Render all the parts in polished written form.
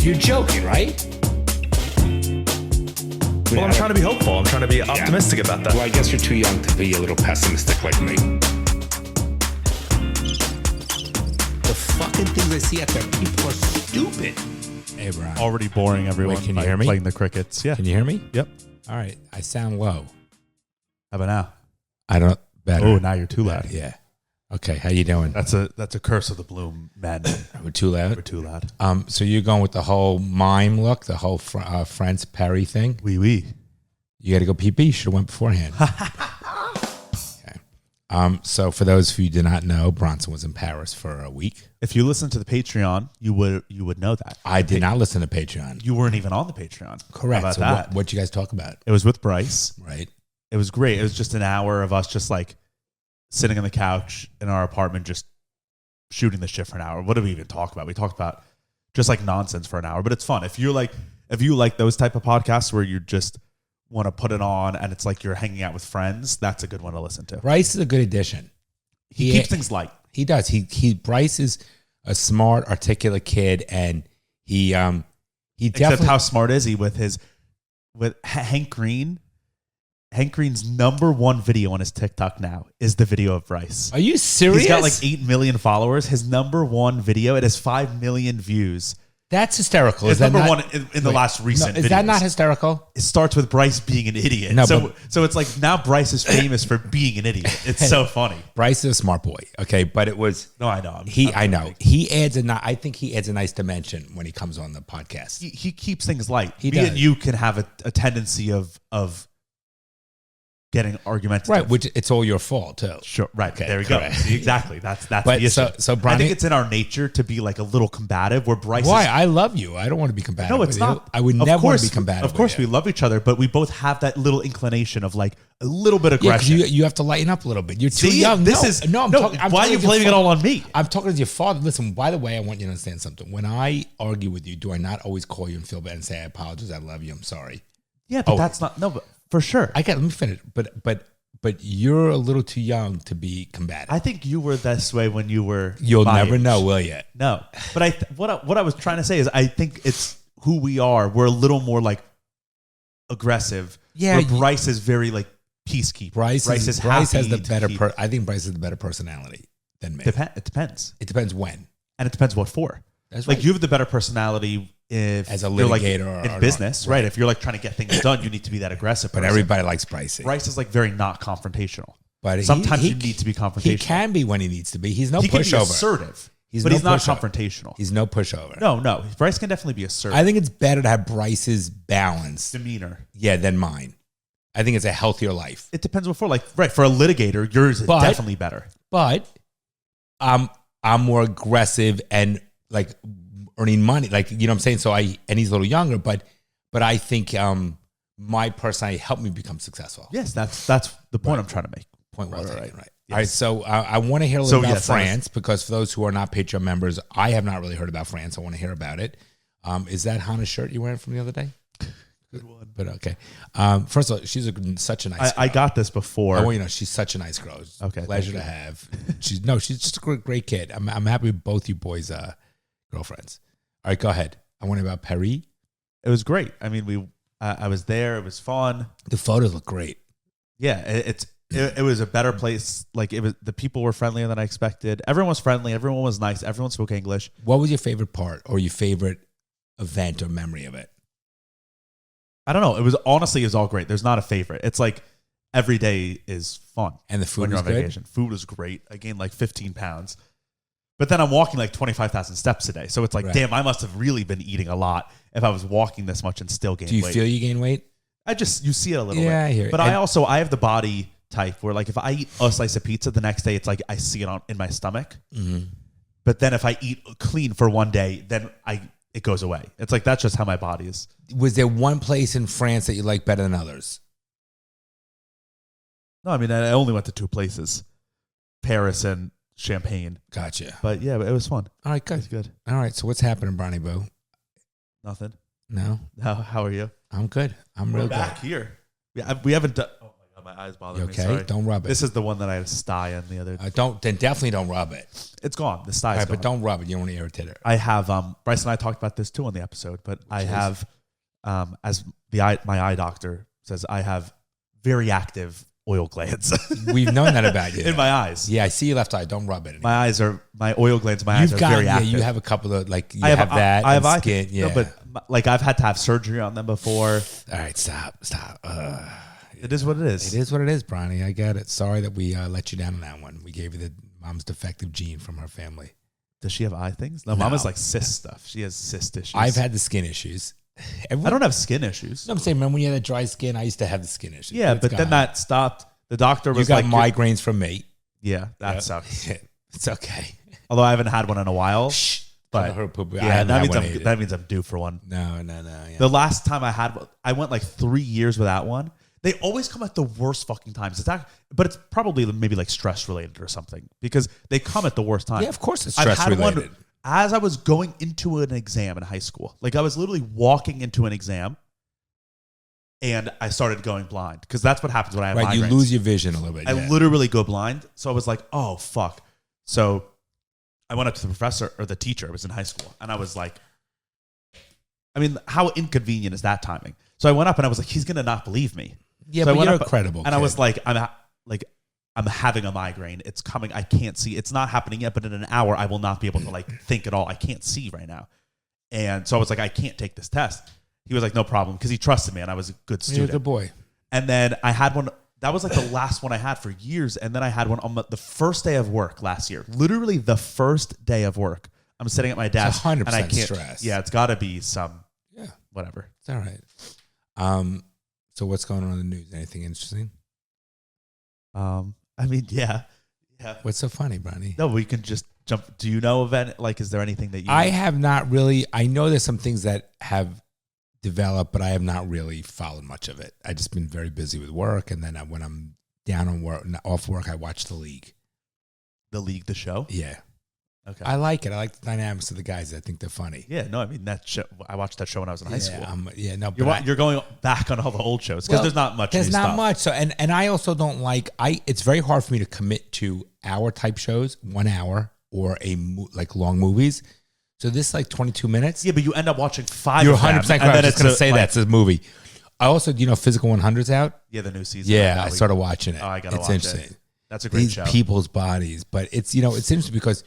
You're joking, right? Well, I'm trying to be hopeful. I'm trying to be optimistic about that. Well, I guess you're too young to be a little pessimistic like me. The fucking things I see out there, people are stupid. Hey, Bron. Already boring everyone. Wait, can you hear me? Playing the crickets. Yeah. Can you hear me? Yep. All right. I sound low. How about now? I don't. Better. Oh, now you're too loud. Yeah. Okay. How you doing? That's a curse of the bloom, man. We're too loud? We're too loud. So you're going with the whole mime look, the whole Franz Perry thing? Oui, oui. You got to go pee-pee? You should have went beforehand. Okay. So for those of you who did not know, Bronson was in Paris for a week. If you listen to the Patreon, you would know that. I did not listen to Patreon. You weren't even on the Patreon. Correct. How about So that? what you guys talk about? It was with Bryce. Right. It was great. It was just an hour of us just like sitting on the couch in our apartment, just shooting the shit for an hour. What did we even talk about? We talked about just like nonsense for an hour, but it's fun. If you like those type of podcasts where you just want to put it on and it's like you're hanging out with friends, that's a good one to listen to. Bryce is a good addition. He keeps things light. He does. Bryce is a smart, articulate kid, and he definitely. Except how smart is he with Hank Green? Hank Green's number one video on his TikTok now is the video of Bryce. Are you serious? He's got like 8 million followers. His number one video, it has 5 million views. That's hysterical. It's number one in the last recent videos. Is that not hysterical? It starts with Bryce being an idiot. No, so it's like now Bryce is famous for being an idiot. It's so funny. Bryce is a smart boy. Okay, but it was. No, I know. I know. He adds I think he adds a nice dimension when he comes on the podcast. He keeps things light. He Me does. and you can have a tendency of getting argumentative. Right, which it's all your fault too. Sure. Right. Okay, there we correct. go. See, exactly. That's But the issue. so I Bronny, think it's in our nature to be like a little combative. Where Bryce. Why? I love you. I don't want to be combative. No, it's with not. You. I would never want to be combative. Of course, we love each other, but we both have that little inclination of like a little bit of aggression. Yeah, you have to lighten up a little bit. You're too See, young. I'm talking. Why are you blaming it all on me? I'm talking to your father. Listen, by the way, I want you to understand something. When I argue with you, do I not always call you and feel bad and say I apologize? I love you. I'm sorry. Yeah, but that's not but for sure. Let me finish. But you're a little too young to be combative. I think you were this way when you were. You'll my never age. know, will you? No, but what I was trying to say is I think it's who we are. We're a little more like aggressive. Yeah, where Bryce is very like peacekeeper. Bryce has the better. keep- I think Bryce has the better personality than me. It depends, It depends when. and it depends what for. That's Like right. you have the better personality if As a you're like litigator in or business, not. right? If you're like trying to get things done, you need to be that aggressive. But person. everybody likes Bryce. Bryce is like very not confrontational. But Sometimes you need to be confrontational. He can be when he needs to be. He's no He can be pushover. assertive, He's but no he's not pushover. confrontational. He's no pushover. No. Bryce can definitely be assertive. I think it's better to have Bryce's balance, Demeanor. than mine. I think it's a healthier life. It depends what for. Like, right, for a litigator, yours is definitely better. But I'm more aggressive and like earning money. Like, you know what I'm saying? And he's a little younger, but I think my personality helped me become successful. Yes, that's the point I'm trying to make. Point well taken, right. Yes. All right, so I want to hear a little about yes, France because for those who are not Patreon members, I have not really heard about France. I want to hear about it. Is that Hannah's shirt you wearing from the other day? Good one. But okay. First of all, she's such a nice girl. I got this before. I want you to know she's such a nice girl. It's a Okay, pleasure to have. She's just a great kid. I'm happy with both you boys' girlfriends. All right, go ahead. I want to hear about Paris. It was great. I mean, I was there. It was fun. The photos look great. Yeah, it was a better place. Like the people were friendlier than I expected. Everyone was friendly. Everyone was nice. Everyone spoke English. What was your favorite part or your favorite event or memory of it? I don't know. It was all great. There's not a favorite. It's like every day is fun. And the food when you're was on good? vacation. Food was great. I gained like 15 pounds. But then I'm walking like 25,000 steps a day. So it's like, damn, I must have really been eating a lot if I was walking this much and still gain weight. Do you feel you gain weight? You see it a little bit. Yeah, I hear it. But I have the body type where like if I eat a slice of pizza the next day, it's like I see it in my stomach. Mm-hmm. But then if I eat clean for one day, then it goes away. It's like that's just how my body is. Was there one place in France that you like better than others? No, I mean I only went to 2 places, Paris and Champagne. Gotcha. But yeah, it was fun. All right, It was good. good. All right, so what's happening, Bronny Boo? Nothing. No, How are you? I'm good. I'm We're real back good. here. We haven't done. Oh my god, my eyes bother You me. okay? Sorry. Don't rub it. This is the one that I had a sty on the other. Then definitely don't rub it. It's gone. The sty's All right, gone. but don't rub it. You don't want to irritate her. I have Bryce and I talked about this too on the episode, but I have as my eye doctor says, I have very active oil glands. We've known that about you. In my eyes. Yeah, I see your left eye. Don't rub it anymore. My oil glands, my eyes are very active. You have a couple of, like, you I have that. I have and eye skin. Yeah. No, but like I've had to have surgery on them before. All right, stop. It is what it is. It is what it is, Bronny. I get it. Sorry that we let you down on that one. We gave you the mom's defective gene from her family. Does she have eye things? No, mom is like cyst stuff. She has cyst issues. I've had the skin issues. I don't have skin issues. No, I'm saying, remember when you had that dry skin? I used to have the skin issues. Yeah, but then that stopped. The doctor was you got like, migraines from me. yeah, that sucks. It's okay. Although I haven't had one in a while. But yeah, that means I'm due for one. No. Yeah. The last time I had one, I went like 3 years without one. They always come at the worst fucking times. But it's probably maybe like stress related or something because they come at the worst time. Yeah, of course it's stress related. One as I was going into an exam in high school. Like I was literally walking into an exam and I started going blind because that's what happens when I have migraines. You lose your vision a little bit. I literally go blind. So I was like, oh, fuck. So I went up to the professor or the teacher. I was in high school. And I was like, I mean, how inconvenient is that timing? So I went up and I was like, he's going to not believe me. Yeah, so but you're credible. And I was like, I'm having a migraine. It's coming. I can't see. It's not happening yet, but in an hour, I will not be able to like think at all. I can't see right now. And so I was like, I can't take this test. He was like, no problem, because he trusted me and I was a good student. You're a good boy. And then I had one. That was like the last one I had for years. And then I had one on the first day of work last year. Literally the first day of work. I'm sitting at my desk. It's 100% and I can't, stress. Yeah, it's got to be some. Yeah. Whatever. It's all right. So what's going on in the news? Anything interesting? I mean, yeah. What's so funny, Bronny? No, we can just jump. Do you know of any? Like, is there anything that you? I have not really. I know there's some things that have developed, but I have not really followed much of it. I've just been very busy with work, and then when I'm down on work, off work, I watch The League. The League, the show. Yeah. Okay. I like it. I like the dynamics of the guys. I think they're funny. Yeah, no, I mean that show. I watched that show when I was in high school. You're going back on all the old shows because there's not much. There's new not stuff. much. So and I also don't like. It's very hard for me to commit to hour type shows, 1 hour or like long movies. So this like 22 minutes. Yeah, but you end up watching 5. You're of them, 100% correct. I was just going to say that's a movie. I also, Physical 100's out. Yeah, the new season. Yeah, I started watching it. Oh, I got to watch interesting. it. That's a great These show. People's bodies, but it's it's interesting because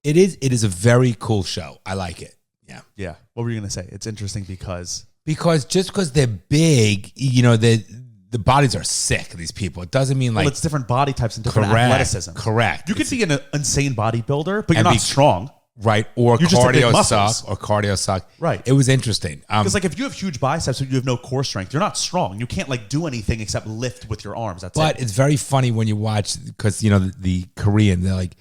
it is a very cool show. I like it. Yeah. Yeah. What were you going to say? It's interesting because just because they're big, the bodies are sick. These people. It doesn't mean like it's different body types and different athleticism. Correct. You could be an insane bodybuilder, but you're not strong. Right. Or you cardio suck. Right. It was interesting. Because like if you have huge biceps and you have no core strength, you're not strong. You can't like do anything except lift with your arms. But it's very funny when you watch because the Korean, they're like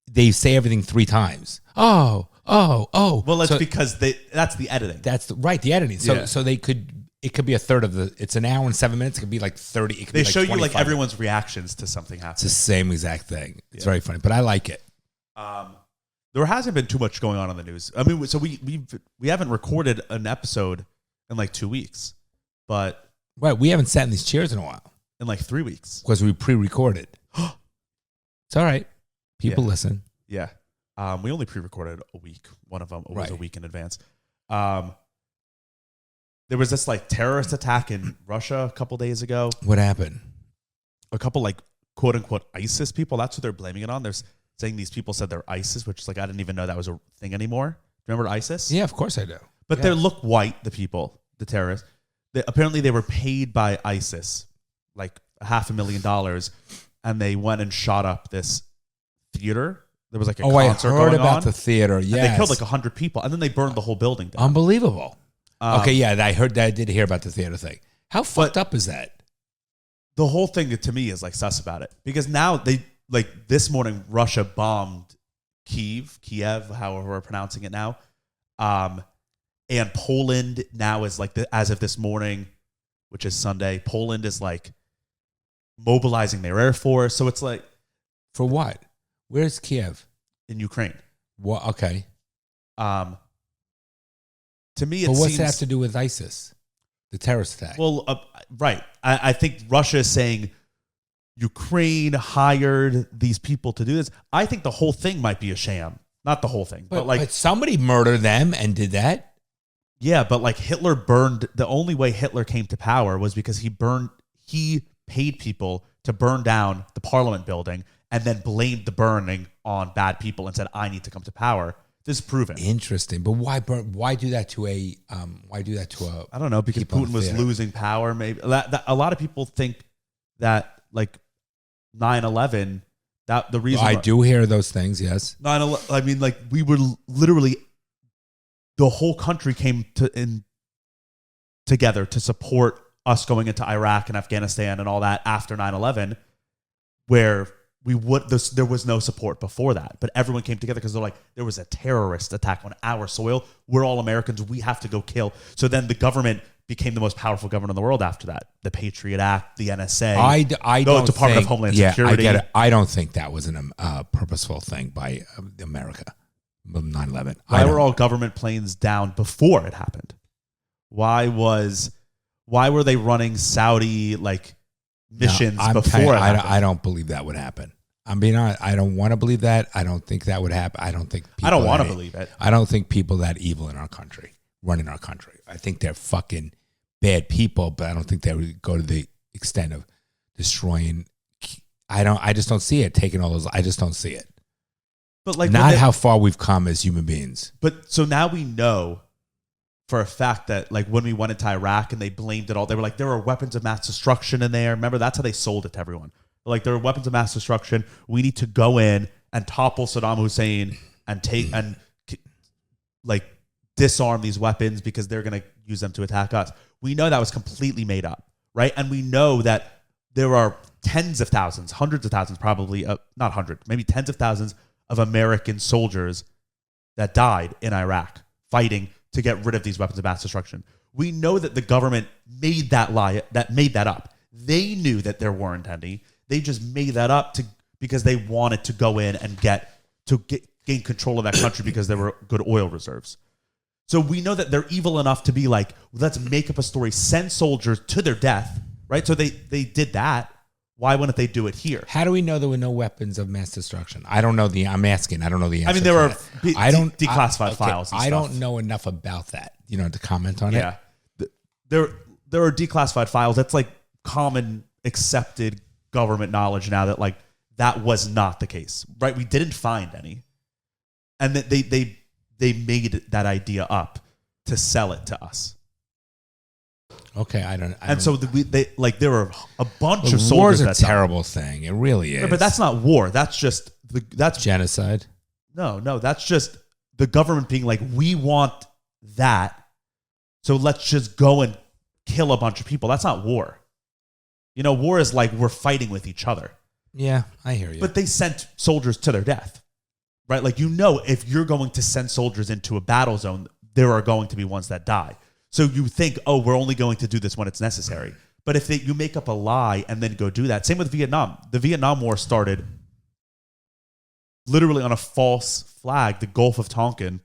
they say everything 3 times. Oh. Well, that's because that's the editing. That's the editing. So they could. It could be a third of it's an hour and 7 minutes. It could be like 30. They show you like everyone's reactions to something happening. It's the same exact thing. It's very funny, but I like it. There hasn't been too much going on in the news. I mean, so we haven't recorded an episode in like 2 weeks, but we haven't sat in these chairs in a while. In like 3 weeks because we pre-recorded. It's all right. People listen. Yeah. We only pre-recorded a week. One of them was a week in advance. There was this like terrorist attack in Russia a couple days ago. What happened? A couple like quote unquote ISIS people. That's what they're blaming it on. They're saying these people said they're ISIS, which is like I didn't even know that was a thing anymore. Remember ISIS? Yeah, of course I do. But they look white. The people, the terrorists. Apparently they were paid by ISIS like $500,000, and they went and shot up this theater. There was like a concert going on. I heard about the theater. Yeah, they killed like 100 people, and then they burned the whole building down. Unbelievable. Okay, yeah, I did hear about the theater thing. How fucked up is that? The whole thing to me is like sus about it because now they like this morning Russia bombed Kiev, however we're pronouncing it now, and Poland now is like as of this morning, which is Sunday. Poland is like mobilizing their air force, so it's like for what? Where's Kiev? In Ukraine. What? Okay. To me, but what's that have to do with ISIS, the terrorist attack? Well, right. I think Russia is saying Ukraine hired these people to do this. I think the whole thing might be a sham. Not the whole thing, but somebody murdered them and did that. Yeah, but like Hitler burned. The only way Hitler came to power was because he paid people to burn down the Parliament building and then blamed the burning on bad people and said, "I need to come to power." This is proven. Interesting, but why burn? Why do that to a? Why do that to a? I don't know, because Putin was losing power. Maybe a lot of people think that like 9/11. That the reason I do hear those things. Yes, 9/11. I mean, like we were literally, the whole country came together to support us going into Iraq and Afghanistan and all that after 9/11, where there was no support before that, but everyone came together because they're like, there was a terrorist attack on our soil. We're all Americans. We have to go kill. So then the government became the most powerful government in the world after that. The Patriot Act, the NSA, I don't Department think, of Homeland Security. I get it. I don't think that was a purposeful thing by America. 9/11. Why were all government planes down before it happened? Why were they running Saudi missions before it happened? I don't believe that would happen. I'm being honest. I don't want to believe that. I don't think that would happen. I don't want to believe it. I don't think people that evil in our country run our country. I think they're fucking bad people, but I don't think they would go to the extent of destroying. I just don't see it taking all those. I just don't see it. But not how far we've come as human beings. But so now we know for a fact that when we went into Iraq and they blamed it all, they were like, there were weapons of mass destruction in there. Remember, that's how they sold it to everyone. There are weapons of mass destruction. We need to go in and topple Saddam Hussein and take and disarm these weapons because they're going to use them to attack us. We know that was completely made up, right? And we know that there are tens of thousands, hundreds of thousands, probably not hundreds, maybe tens of thousands of American soldiers that died in Iraq fighting to get rid of these weapons of mass destruction. We know that the government made that up. They knew that there weren't any. They just made that up because they wanted to go in and gain control of that country because there were good oil reserves. So we know that they're evil enough to be like, let's make up a story, send soldiers to their death, right? So they did that. Why wouldn't they do it here? How do we know there were no weapons of mass destruction? I don't know I'm asking. I don't know the answer. I mean, there are declassified files. And I don't know enough about that, to comment on it. Yeah. There are declassified files. That's common accepted government knowledge now that that was not the case, right? We didn't find any. And that they made that idea up to sell it to us. Okay, so there were a bunch of soldiers. War is a terrible thing. It really is. But that's not war. That's just that's genocide. No, that's just the government being like, we want that, so let's just go and kill a bunch of people. That's not war. War is we're fighting with each other. Yeah, I hear you. But they sent soldiers to their death, right? If you're going to send soldiers into a battle zone, there are going to be ones that die. So you think, we're only going to do this when it's necessary. But if you make up a lie and then go do that, same with Vietnam. The Vietnam War started literally on a false flag. The Gulf of Tonkin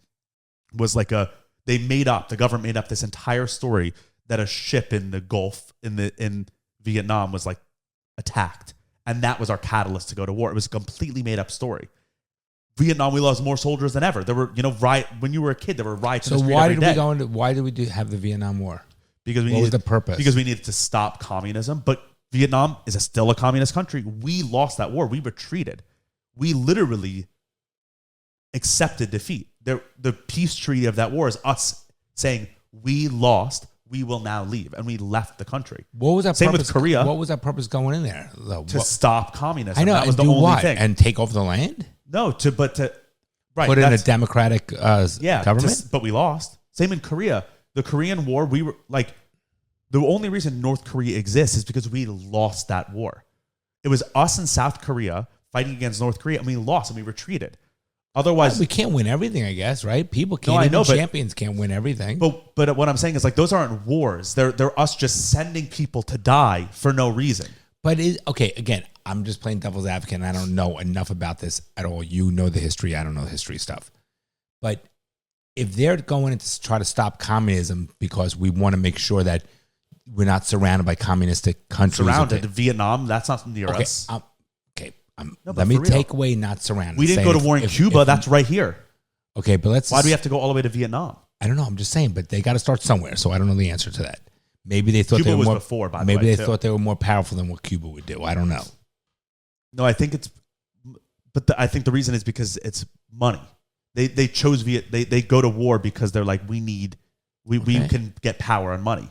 was the government made up this entire story that a ship in the Gulf in Vietnam was attacked. And that was our catalyst to go to war. It was a completely made up story. Vietnam, we lost more soldiers than ever. There were, when you were a kid, there were riots. So why did we go into? Why did we have the Vietnam War? Because what was the purpose? Because we needed to stop communism. But Vietnam is still a communist country. We lost that war. We retreated. We literally accepted defeat. The peace treaty of that war is us saying we lost. We will now leave, and we left the country. What was that? Same with Korea. What was that purpose going in there? To stop communism. I know. That was the only thing. And take over the land. No, to put in a democratic government. But we lost. Same in Korea. The Korean War, we were the only reason North Korea exists is because we lost that war. It was us and South Korea fighting against North Korea, and we lost and we retreated. Otherwise, we can't win everything, I guess, right? People can't. Champions can't win everything. But what I'm saying is those aren't wars. They're us just sending people to die for no reason. But again, I'm just playing devil's advocate, and I don't know enough about this at all. You know the history. I don't know the history stuff. But if they're going to try to stop communism because we want to make sure that we're not surrounded by communistic countries. Surrounded. Vietnam, that's not near Okay, us. No, let me for real. take away not surrounded. We didn't go to war in Cuba. That's right here. Okay, but Why do we have to go all the way to Vietnam? I don't know. I'm just saying, but they got to start somewhere. So I don't know the answer to that. Maybe they thought Cuba they were was more. before, by the maybe way, they thought they were more powerful than what Cuba would do. I don't know. No, I think it's. But I think the reason is because it's money. They chose They go to war because they're like, we can get power and money.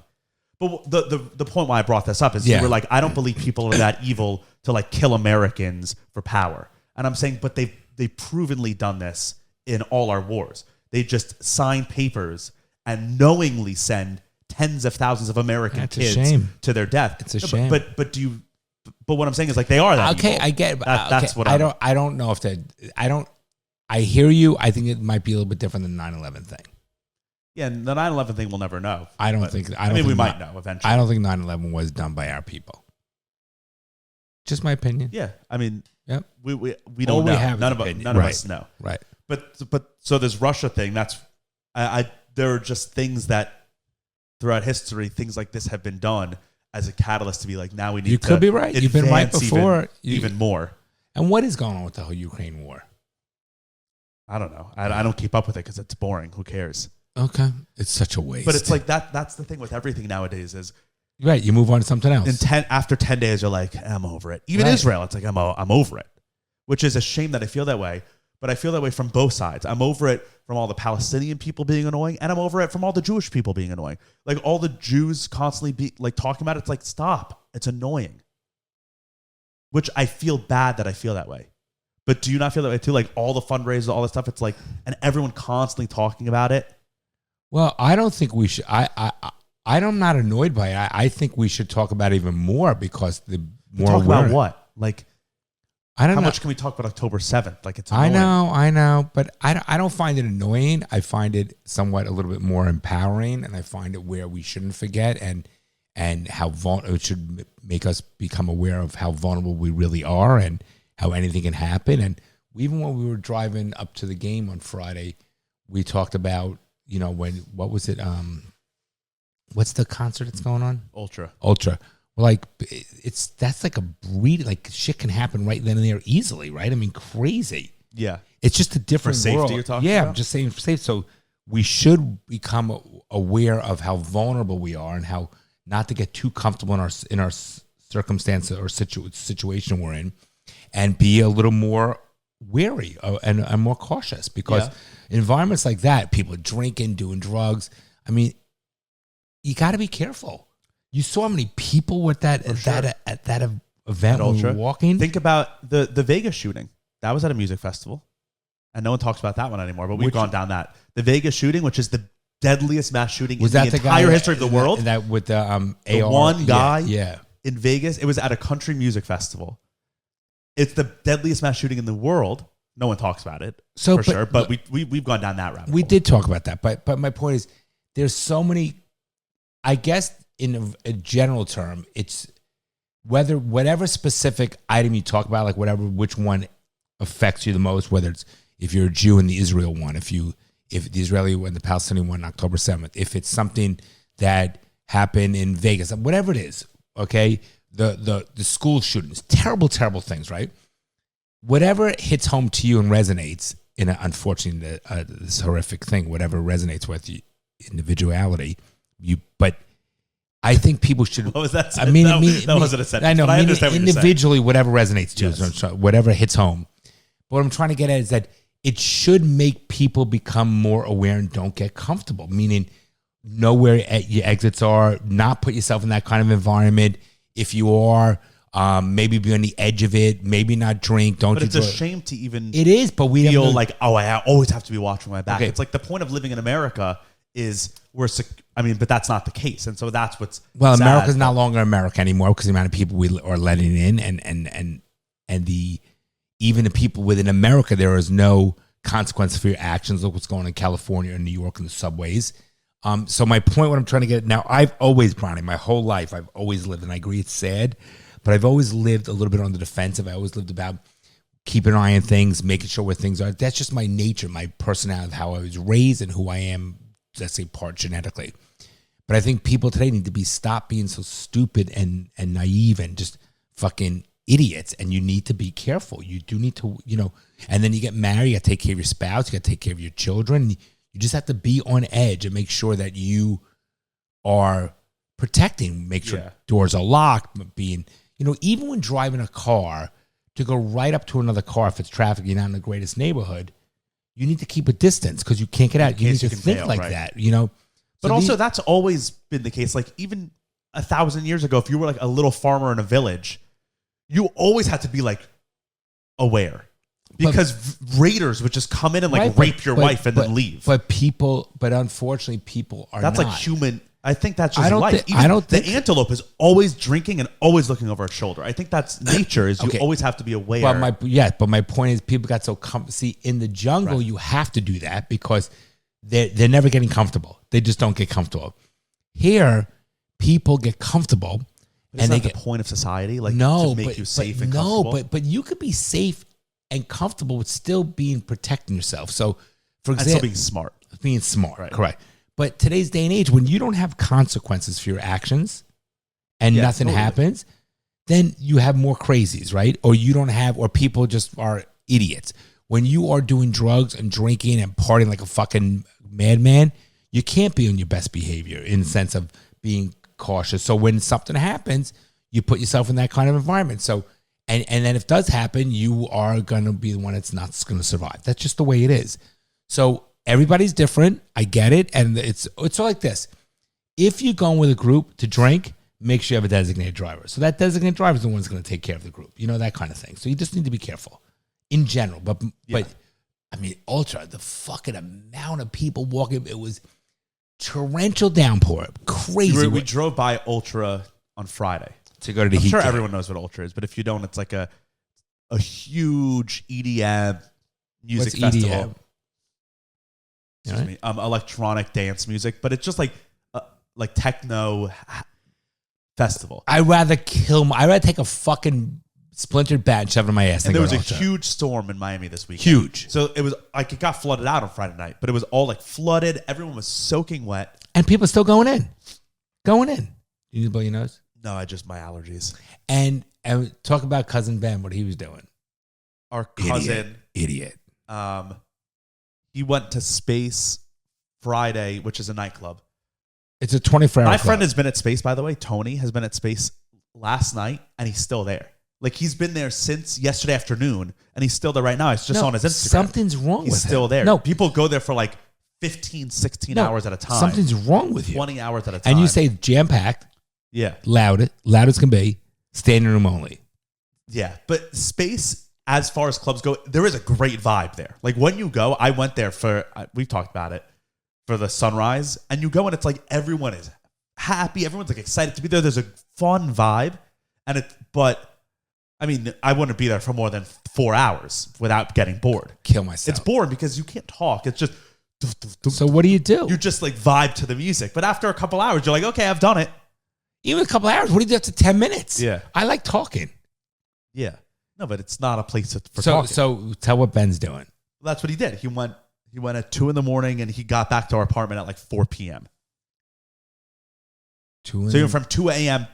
But the point why I brought this up is you were like, I don't believe people are that evil to like kill Americans for power. And I'm saying, but they've provenly done this in all our wars. They just sign papers and knowingly send tens of thousands of American kids to their death. It's a shame. But what I'm saying is like they are that okay. evil. I get. That's what I don't know if that. I hear you. I think it might be a little bit different than the 9/11 thing. Yeah, and the 9/11 thing we'll never know. I don't think. We might know eventually. I don't think 9/11 was done by our people. Just my opinion. Yeah, I mean, yep. We don't know. None of us know. Right. But so this Russia thing. That's there are just things that throughout history, things like this have been done as a catalyst to be like, now we need. You could be right. You've been right before. Even more. And what is going on with the whole Ukraine war? I don't know. I don't keep up with it because it's boring. Who cares? Okay, it's such a waste. But it's like that. That's the thing with everything nowadays is. Right, you move on to something else. After 10 days, you're like, I'm over it. Even Israel, it's like, I'm over it. Which is a shame that I feel that way. But I feel that way from both sides. I'm over it from all the Palestinian people being annoying, and I'm over it from all the Jewish people being annoying. Like all the Jews constantly talking about it. It's like, stop. It's annoying. Which I feel bad that I feel that way. But do you not feel that way too? Like all the fundraisers, all this stuff, it's like, and everyone constantly talking about it. Well, I don't think we should. I'm not annoyed by it. I think we should talk about it even more because the more talk about what? Like, I don't know. How much can we talk about October 7th? Like, it's annoying. I know, but I don't find it annoying. I find it somewhat a little bit more empowering, and I find it where we shouldn't forget and how it should make us become aware of how vulnerable we really are and how anything can happen. And even when we were driving up to the game on Friday, we talked about, what was it? What's the concert that's going on? Ultra. Well, like that's like a breed. Like shit can happen right then and there easily, right? I mean, crazy. Yeah. It's just a different safety world. You're talking about? about? I'm just saying for safety. So we should become aware of how vulnerable we are and how not to get too comfortable in our circumstance or situation we're in, and be a little more wary and more cautious because environments like that, people drinking, doing drugs. I mean, you got to be careful. You saw how many people were at that event when we were walking. Think about the Vegas shooting. That was at a music festival. And no one talks about that one anymore, but we've gone down that. The Vegas shooting, which is the deadliest mass shooting in the entire history of the world. That with the AR. One guy in Vegas. It was at a country music festival. It's the deadliest mass shooting in the world. No one talks about it, for sure. But we've gone down that rabbit hole. We did talk about that. But my point is, there's so many, I guess in a general term, it's whatever specific item you talk about, like which one affects you the most, whether it's if you're a Jew in the Israel one, if the Israeli one, the Palestinian one, October 7th, if it's something that happened in Vegas, whatever it is, okay, the school shootings, terrible things, right? Whatever hits home to you and resonates in an unfortunate, this horrific thing, whatever resonates with you, individuality, but I think people should. What was that? I mean, that wasn't a sentence. I know. But I understand what individually, whatever resonates to yes. you, whatever hits home. But what I'm trying to get at is that it should make people become more aware and don't get comfortable. Meaning, know where your exits are. Not put yourself in that kind of environment. If you are, maybe be on the edge of it. Maybe not drink. But it's a shame to even. It is, but we feel don't like, I always have to be watching my back. Okay. It's like the point of living in America is but that's not the case, and so that's what's sad. America's not longer America anymore because the amount of people we are letting in, and even the people within America, there is no consequence for your actions. Look what's going on in California and New York in the subways. So my point, what I'm trying to get at now, I've always, Bronny, my whole life, I've always lived, and I agree it's sad, but I've always lived a little bit on the defensive. I always lived about keeping an eye on things, making sure where things are. That's just my nature, my personality, how I was raised, and who I am. Let's say part genetically. But I think people today need to stop being so stupid and naive and just fucking idiots. And you need to be careful. You do need to, and then you get married, you got to take care of your spouse, you got to take care of your children. You just have to be on edge and make sure that you are protecting, make sure doors are locked, being, even when driving a car, to go right up to another car if it's traffic, you're not in the greatest neighborhood, you need to keep a distance because you can't get out. You need to think like that, But So also, that's always been the case. Like, even 1,000 years ago, if you were like a little farmer in a village, you always had to be like aware because raiders would just come in and like rape your wife and then leave. But unfortunately, people are that's not. like human. I think that's just life. The antelope is always drinking and always looking over its shoulder. I think that's nature. Is you always have to be aware. But my point is, people got so see in the jungle. You have to do that because they're never getting comfortable. They just don't get comfortable. Here, people get comfortable, and they get the point of society, like to make you safe and comfortable. But you could be safe and comfortable with still being protecting yourself. So, for example, still being smart, right. Correct. But today's day and age, when you don't have consequences for your actions and nothing happens, then you have more crazies, right? Or you don't have, or people just are idiots. When you are doing drugs and drinking and partying like a fucking madman, you can't be on your best behavior in the sense of being cautious. So when something happens, you put yourself in that kind of environment. So, and then if it does happen, you are going to be the one that's not going to survive. That's just the way it is. So everybody's different. I get it. And it's all like this. If you go with a group to drink, make sure you have a designated driver. So that designated driver is the one that's going to take care of the group. That kind of thing. So you just need to be careful in general. But I mean, Ultra, the fucking amount of people walking, it was torrential downpour. Crazy. We drove by Ultra on Friday. To go to the I'm Heat sure game. everyone knows what Ultra is, but if you don't, it's like a huge EDM music festival. Excuse me. Electronic dance music, but it's just like techno festival. I'd rather take a fucking splintered bat and shove it in my ass. And there was a huge storm in Miami this weekend. Huge. So it was like it got flooded out on Friday night, but it was all like flooded. Everyone was soaking wet. And people are still going in. You need to blow your nose? No, my allergies. And talk about Cousin Ben, what he was doing. Our cousin. Idiot. He went to Space Friday, which is a nightclub. It's a 24-hour My club. friend has been at Space, by the way. Tony has been at Space last night, and he's still there. Like, he's been there since yesterday afternoon, and he's still there right now. It's just on his Instagram. Something's wrong with him. He's still there. No. People go there for like 15, 16 hours at a time. Something's wrong with you. 20 hours at a time. And you say jam-packed, yeah, loud as can be, standing room only. Yeah, but Space, as far as clubs go, there is a great vibe there. Like, when you go, I went there we've talked about it, for the sunrise, and you go and it's like everyone is happy, everyone's like excited to be there. There's a fun vibe, but I mean, I wouldn't be there for more than 4 hours without getting bored. Kill myself. It's boring because you can't talk. It's just so what do? You just like vibe to the music, but after a couple hours, you're like, okay, I've done it. Even a couple hours. What do you do after 10 minutes? Yeah, I like talking. Yeah, no, but it's not a place for talking. So tell what Ben's doing. That's what he did. He went at 2 a.m. and he got back to our apartment at like 4 p.m. So he went from 2 a.m.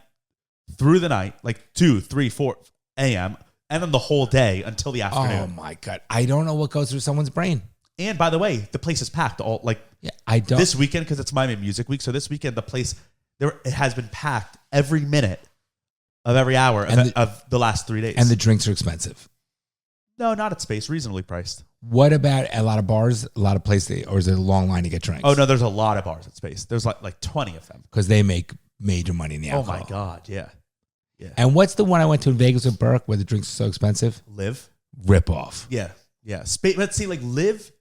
through the night, like 2, 3, 4 a.m., and then the whole day until the afternoon. Oh my God. I don't know what goes through someone's brain. And by the way, the place is packed I don't. This weekend, because it's Miami Music Week, so this weekend the place it has been packed every minute of every hour of the last 3 days. And the drinks are expensive. No, not at Space. Reasonably priced. What about a lot of bars, a lot of places, or is it a long line to get drinks? Oh, no, there's a lot of bars at Space. There's like 20 of them. Because they make major money in the alcohol. Oh, my God, yeah. And what's the one I went to in Vegas with Burke where the drinks are so expensive? Live. Rip off. Yeah. Space. Let's see, like Live,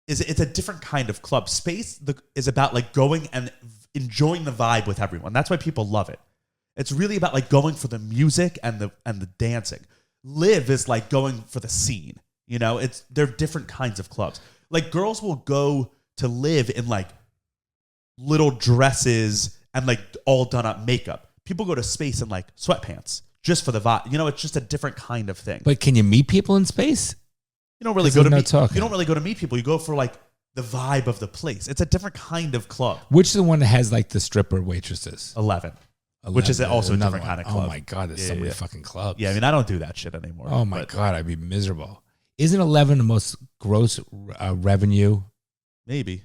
it's a different kind of club. Space is about like going and enjoying the vibe with everyone. That's why people love it. It's really about like going for the music and the dancing. Live is like going for the scene. They're different kinds of clubs. Like, girls will go to Live in like little dresses and like all done up makeup. People go to Space in like sweatpants just for the vibe. It's just a different kind of thing. But can you meet people in Space? You don't really go to meet people. You go for like the vibe of the place. It's a different kind of club. Which is the one that has like the stripper waitresses? 11. Which is also a different kind of club. Oh my God, there's so many fucking clubs. Yeah, I mean, I don't do that shit anymore. Oh my God, I'd be miserable. Isn't 11 the most gross revenue? Maybe.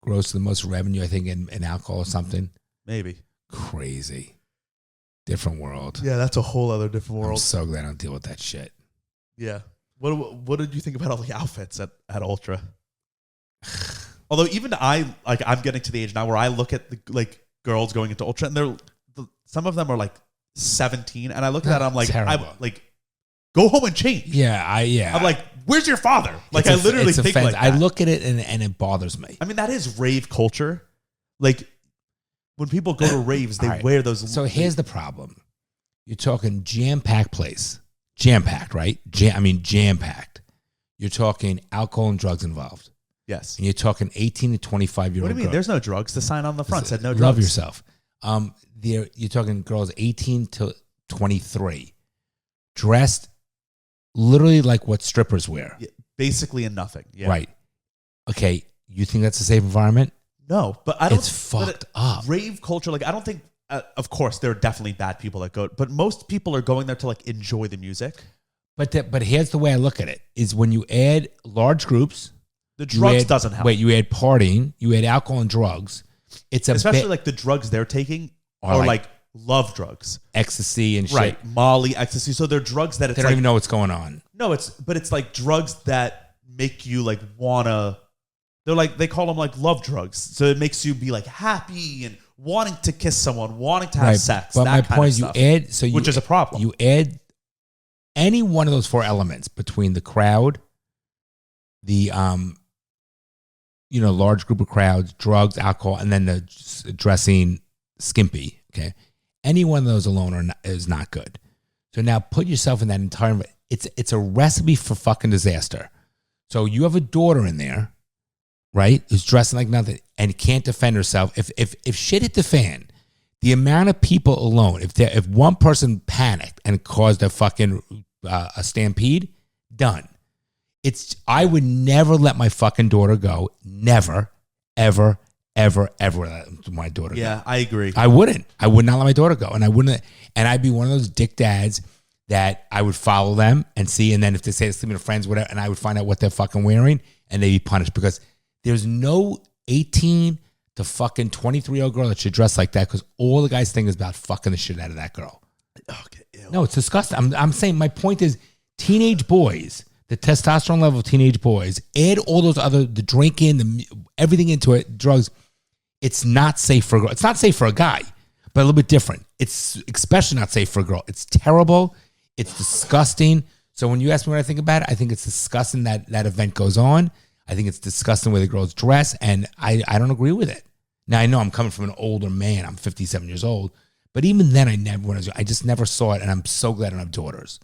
Gross, the most revenue, I think, in alcohol or something? Maybe. Crazy. Different world. Yeah, that's a whole other different world. I'm so glad I don't deal with that shit. Yeah. What did you think about all the outfits at Ultra? Although even I'm getting to the age now where I look at the girls going into Ultra and some of them are like 17 and I look at that and I'm like, go home and change. Yeah, I'm like, where's your father? Like I literally think like that. I look at it and it bothers me. I mean, that is rave culture. Like when people go to raves, they wear those. So here's the problem. You're talking jam-packed place. Jam-packed, right? Jam-packed. You're talking alcohol and drugs involved. Yes. And you're talking 18 to 25-year-old. What do you mean? Girl. There's no drugs. The sign on the front said no drugs. Love yourself. You're talking girls 18 to 23, dressed literally like what strippers wear. Yeah, basically in nothing. Yeah. Right. Okay. You think that's a safe environment? No, but I don't. It's fucked up. Rave culture, I don't think. Of course, there are definitely bad people that go, but most people are going there to enjoy the music. But here's the way I look at it: is when you add large groups, the drugs doesn't help. Wait, you add partying, you add alcohol and drugs. It's especially the drugs they're taking are love drugs, ecstasy and shit. Right, Molly, ecstasy. So they're drugs that they don't even know what's going on. No, it's like drugs that make you wanna. They call them love drugs. So it makes you be happy and wanting to kiss someone, wanting to have sex. But my point is, which is a problem. You add any one of those four elements between the crowd, the large group of crowds, drugs, alcohol, and then the dressing skimpy. Okay, any one of those alone is not good. So now put yourself in that environment. It's a recipe for fucking disaster. So you have a daughter in there, right, who's dressing like nothing and can't defend herself. If shit hit the fan, the amount of people alone, if one person panicked and caused a fucking a stampede, done. I would never let my fucking daughter go. Never, ever, ever, ever let my daughter go. Yeah, I agree. I wouldn't. I would not let my daughter go. And I'd be one of those dick dads that I would follow them and see. And then if they say they're sleeping with friends, whatever, and I would find out what they're fucking wearing and they'd be punished because there's no 18 to fucking 23-year-old girl that should dress like that because all the guys think is about fucking the shit out of that girl. Okay, ew. No, it's disgusting. I'm saying my point is teenage boys, the testosterone level of teenage boys, add all those the drinking, everything into it, drugs. It's not safe for a girl. It's not safe for a guy, but a little bit different. It's especially not safe for a girl. It's terrible. It's disgusting. So when you ask me what I think about it, I think it's disgusting that event goes on. I think it's disgusting the way the girls dress, and I don't agree with it. Now, I know I'm coming from an older man. I'm 57 years old. But even then, I just never saw it, and I'm so glad I don't have daughters.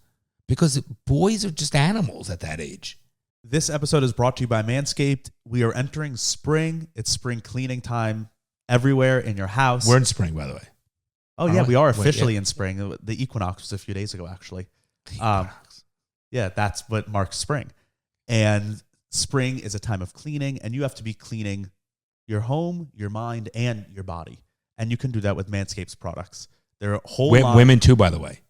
Because boys are just animals at that age. This episode is brought to you by Manscaped. We are entering spring. It's spring cleaning time everywhere in your house. We're in spring, by the way. Oh, yeah, we are officially in spring. The equinox was a few days ago, actually. Yeah, that's what marks spring. And spring is a time of cleaning, and you have to be cleaning your home, your mind, and your body. And you can do that with Manscaped's products. They're a whole line. Women too, by the way.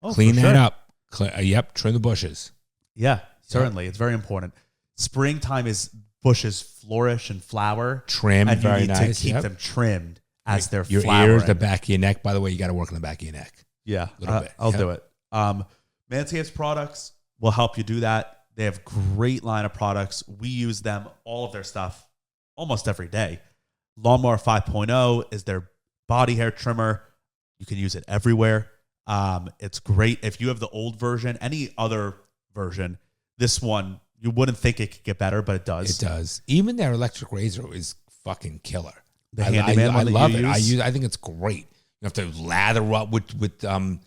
Oh, clean that up. Yep, trim the bushes. Yeah, certainly. It's very important. Springtime is bushes flourish and flower. Trim, and very you need nice. to keep them trimmed as they're your flowering. Ears, the back of your neck. By the way, you got to work on the back of your neck. Yeah, a little bit. I'll do it. Manscaped's products will help you do that. They have a great line of products. We use them, all of their stuff, almost every day. Lawnmower 5.0 is their body hair trimmer. You can use it everywhere. It's great. If you have the old version, any other version, this one, you wouldn't think it could get better, but it does. It does. Even their electric razor is fucking killer. The handyman I one love that it. you use? I think it's great. You have to lather up with what do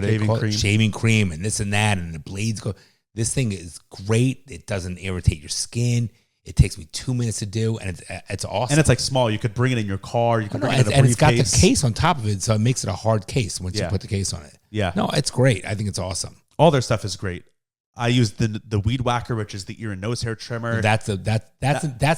they call it? Shaving cream and this and that, and the blades go. This thing is great. It doesn't irritate your skin. It takes me 2 minutes to do, and it's awesome. And it's small. You could bring it in your car. You could bring it in a briefcase. And it's got the case on top of it, so it makes it a hard case once you put the case on it. Yeah. No, it's great. I think it's awesome. All their stuff is great. I use the weed whacker, which is the ear and nose hair trimmer. That's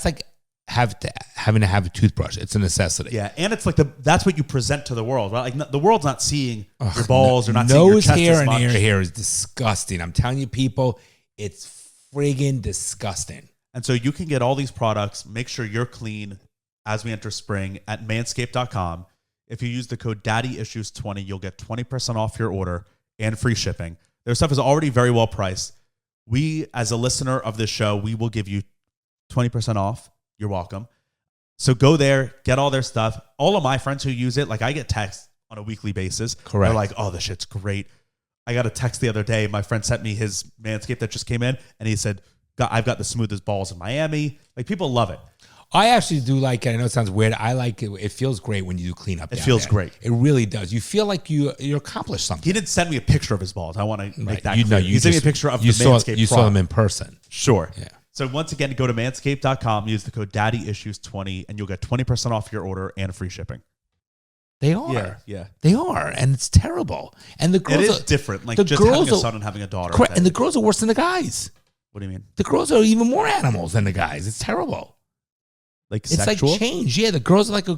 like having to have a toothbrush. It's a necessity. Yeah, and it's like that's what you present to the world, right? Like the world's not seeing your balls or not seeing your nose chest hair as and much. ear hair is disgusting. I'm telling you, people, it's friggin' disgusting. And so you can get all these products, make sure you're clean as we enter spring at manscaped.com. If you use the code DaddyIssues20, you'll get 20% off your order and free shipping. Their stuff is already very well priced. We, as a listener of this show, we will give you 20% off. You're welcome. So go there, get all their stuff. All of my friends who use it, like I get texts on a weekly basis. Correct. They're like, oh, this shit's great. I got a text the other day. My friend sent me his Manscaped that just came in, and he said, I've got the smoothest balls in Miami. Like, people love it. I actually do like it. I know it sounds weird. I like it. It feels great when you do clean up. It feels great. It really does. You feel like you accomplished something. He didn't send me a picture of his balls. I want to make that You clear. know, He sent me a picture of the Manscaped You saw product. them in person. Sure. Yeah. So once again, go to manscaped.com, use the code DaddyIssues20, and you'll get 20% off your order and free shipping. They are. Yeah. They are. And it's terrible. And the girls It is are different. Like the just girls having a are- son and having a daughter. correct. And the girls are worse than the guys. What do you mean? The girls are even more animals than the guys. It's terrible. Like It's sexual? like change. Yeah, the girls are like the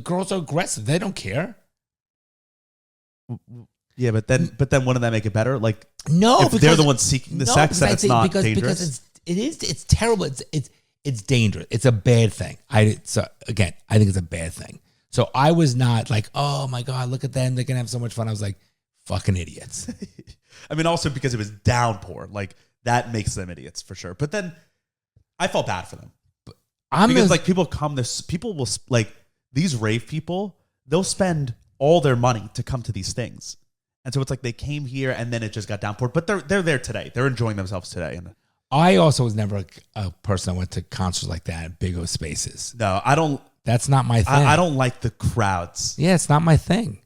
girls are aggressive. They don't care. Yeah, but then wouldn't that make it better? Like, No, if they're the ones seeking the sex, then it's not dangerous. Because it's terrible. It's dangerous. It's a bad thing. I think it's a bad thing. So I was not like, oh my God, look at them. They're gonna have so much fun. I was like, fucking idiots. I mean, also because it was downpour. Like, that makes them idiots for sure. But then I felt bad for them. Because like people will like these rave people, they'll spend all their money to come to these things. And so it's like they came here and then it just got downpoured. But they're there today. They're enjoying themselves today. And I also was never a person that went to concerts like that in big old spaces. no, I don't. That's not my thing. I don't like the crowds. Yeah, it's not my thing.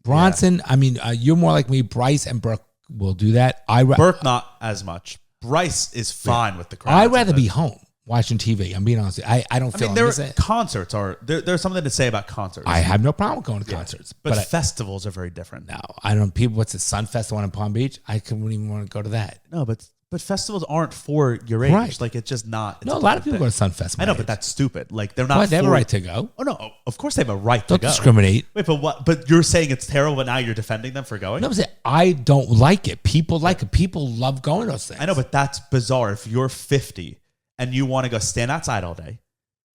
Bronson, I mean, you're more like me. Bryce and Burke will do that. Burke, not as much. Bryce is fine with the crowds. I'd rather be home watching TV. I'm being honest. I don't feel. I mean, concerts are there's something to say about concerts. I have no problem going to concerts, but festivals are very different. No, I don't. People, what's the Sunfest one in Palm Beach? I wouldn't even want to go to that. No, but festivals aren't for your age. Right. Like, it's just not. No, a lot of people go to Sunfest. I know, but that's stupid. Like, they're not. They have a right to go. Oh no, of course they have a right to Don't go. discriminate. Wait, but what? But you're saying it's terrible, but now you're defending them for going? No, I'm saying I don't like it. People like it. People love going to those things. I know, but that's bizarre. If you're 50 and you want to go stand outside all day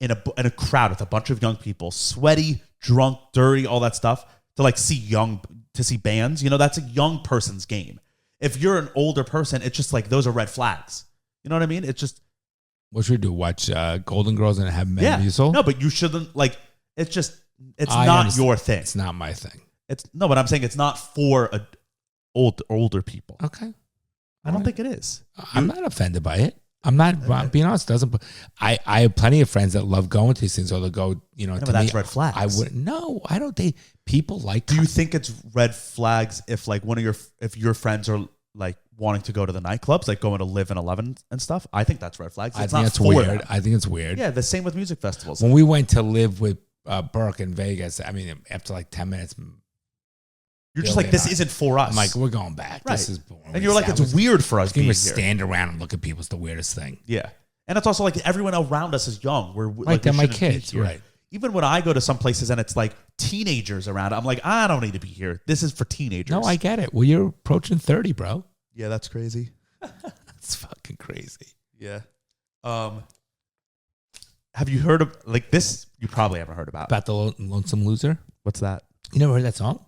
in a crowd with a bunch of young people, sweaty, drunk, dirty, all that stuff, to see bands, that's a young person's game. If you're an older person, it's just like those are red flags. You know what I mean? It's just what should we do? Watch Golden Girls and have men musical? No, but you shouldn't it's not your thing. It's not my thing. But I'm saying it's not for older people. Okay. I don't think it is. I'm not offended by it. I'm not being honest. I have plenty of friends that love going to these things, or they'll go, but that's red flags. I wouldn't. No, I don't think people like. Do you think it's red flags if if your friends are like wanting to go to the nightclubs, like going to Live in 11 and stuff? I think that's red flags. I think it's weird. I think it's weird. Yeah, the same with music festivals. When we went to Live with Burke in Vegas, I mean, after like 10 minutes, you're just like, this isn't for us. I'm like, we're going back. Right. This is boring. And you're like, it's weird for us being here. Stand around and look at people is the weirdest thing. Yeah. And it's also like everyone around us is young. We're right, like, they're my kids. Right. Even when I go to some places and it's like teenagers around, I'm like, I don't need to be here. This is for teenagers. No, I get it. Well, you're approaching 30, bro. Yeah, that's crazy. That's fucking crazy. Yeah. Have you heard of this? You probably haven't heard about the Lonesome Loser. What's that? You never heard that song?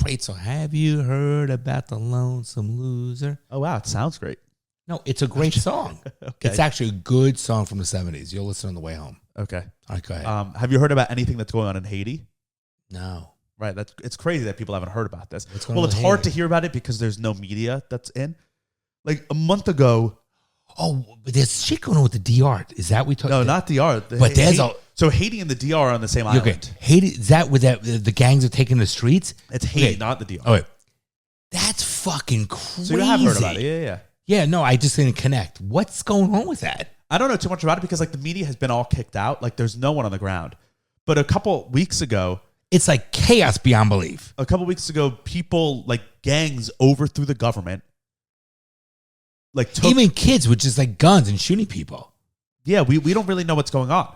Great song. Have you heard about the Lonesome Loser? Oh wow, it sounds great. No, it's a great song. Okay. It's actually a good song from the 70s. You'll listen on the way home. Okay. All right, go ahead. Have you heard about anything that's going on in Haiti? No. Right. It's crazy that people haven't heard about this. What's going on Well, it's with hard Haiti? to hear about it because there's no media that's in. Like a month ago. Oh, but there's shit going on with the DR. Is that we talked? No, not DR. But there's so Haiti and the DR are on the same island. Okay, Haiti. Is that where the gangs are taking the streets? It's Haiti, Okay. not the DR. Oh, wait. That's fucking crazy. So you have heard about it. Yeah. Yeah, no, I just didn't connect. What's going on with that? I don't know too much about it because like the media has been all kicked out. Like there's no one on the ground. But a couple weeks ago, It's like chaos beyond belief. people, like gangs overthrew the government like took, even kids with just like guns and shooting people. Yeah, we don't really know what's going on.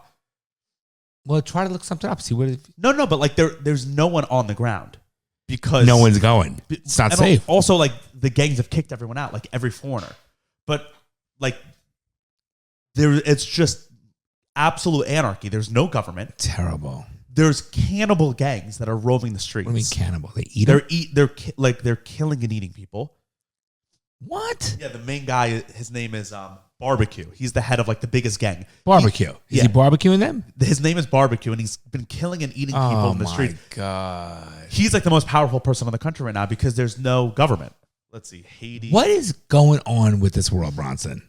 Well, try to look something up. See what. No, but like there's no one on the ground because No one's going. It's not safe. Also, like the gangs have kicked everyone out, like every foreigner. But like it's just absolute anarchy. There's no government. Terrible. There's cannibal gangs that are roaming the streets. What do you mean cannibal? They eat them? They're killing and eating people. What? Yeah, the main guy, his name is Barbecue. He's the head of like the biggest gang. Barbecue. Is he barbecuing them? His name is Barbecue, and he's been killing and eating people in the street. Oh my God. He's like the most powerful person in the country right now because there's no government. Let's see, Haiti. What is going on with this world, Bronson?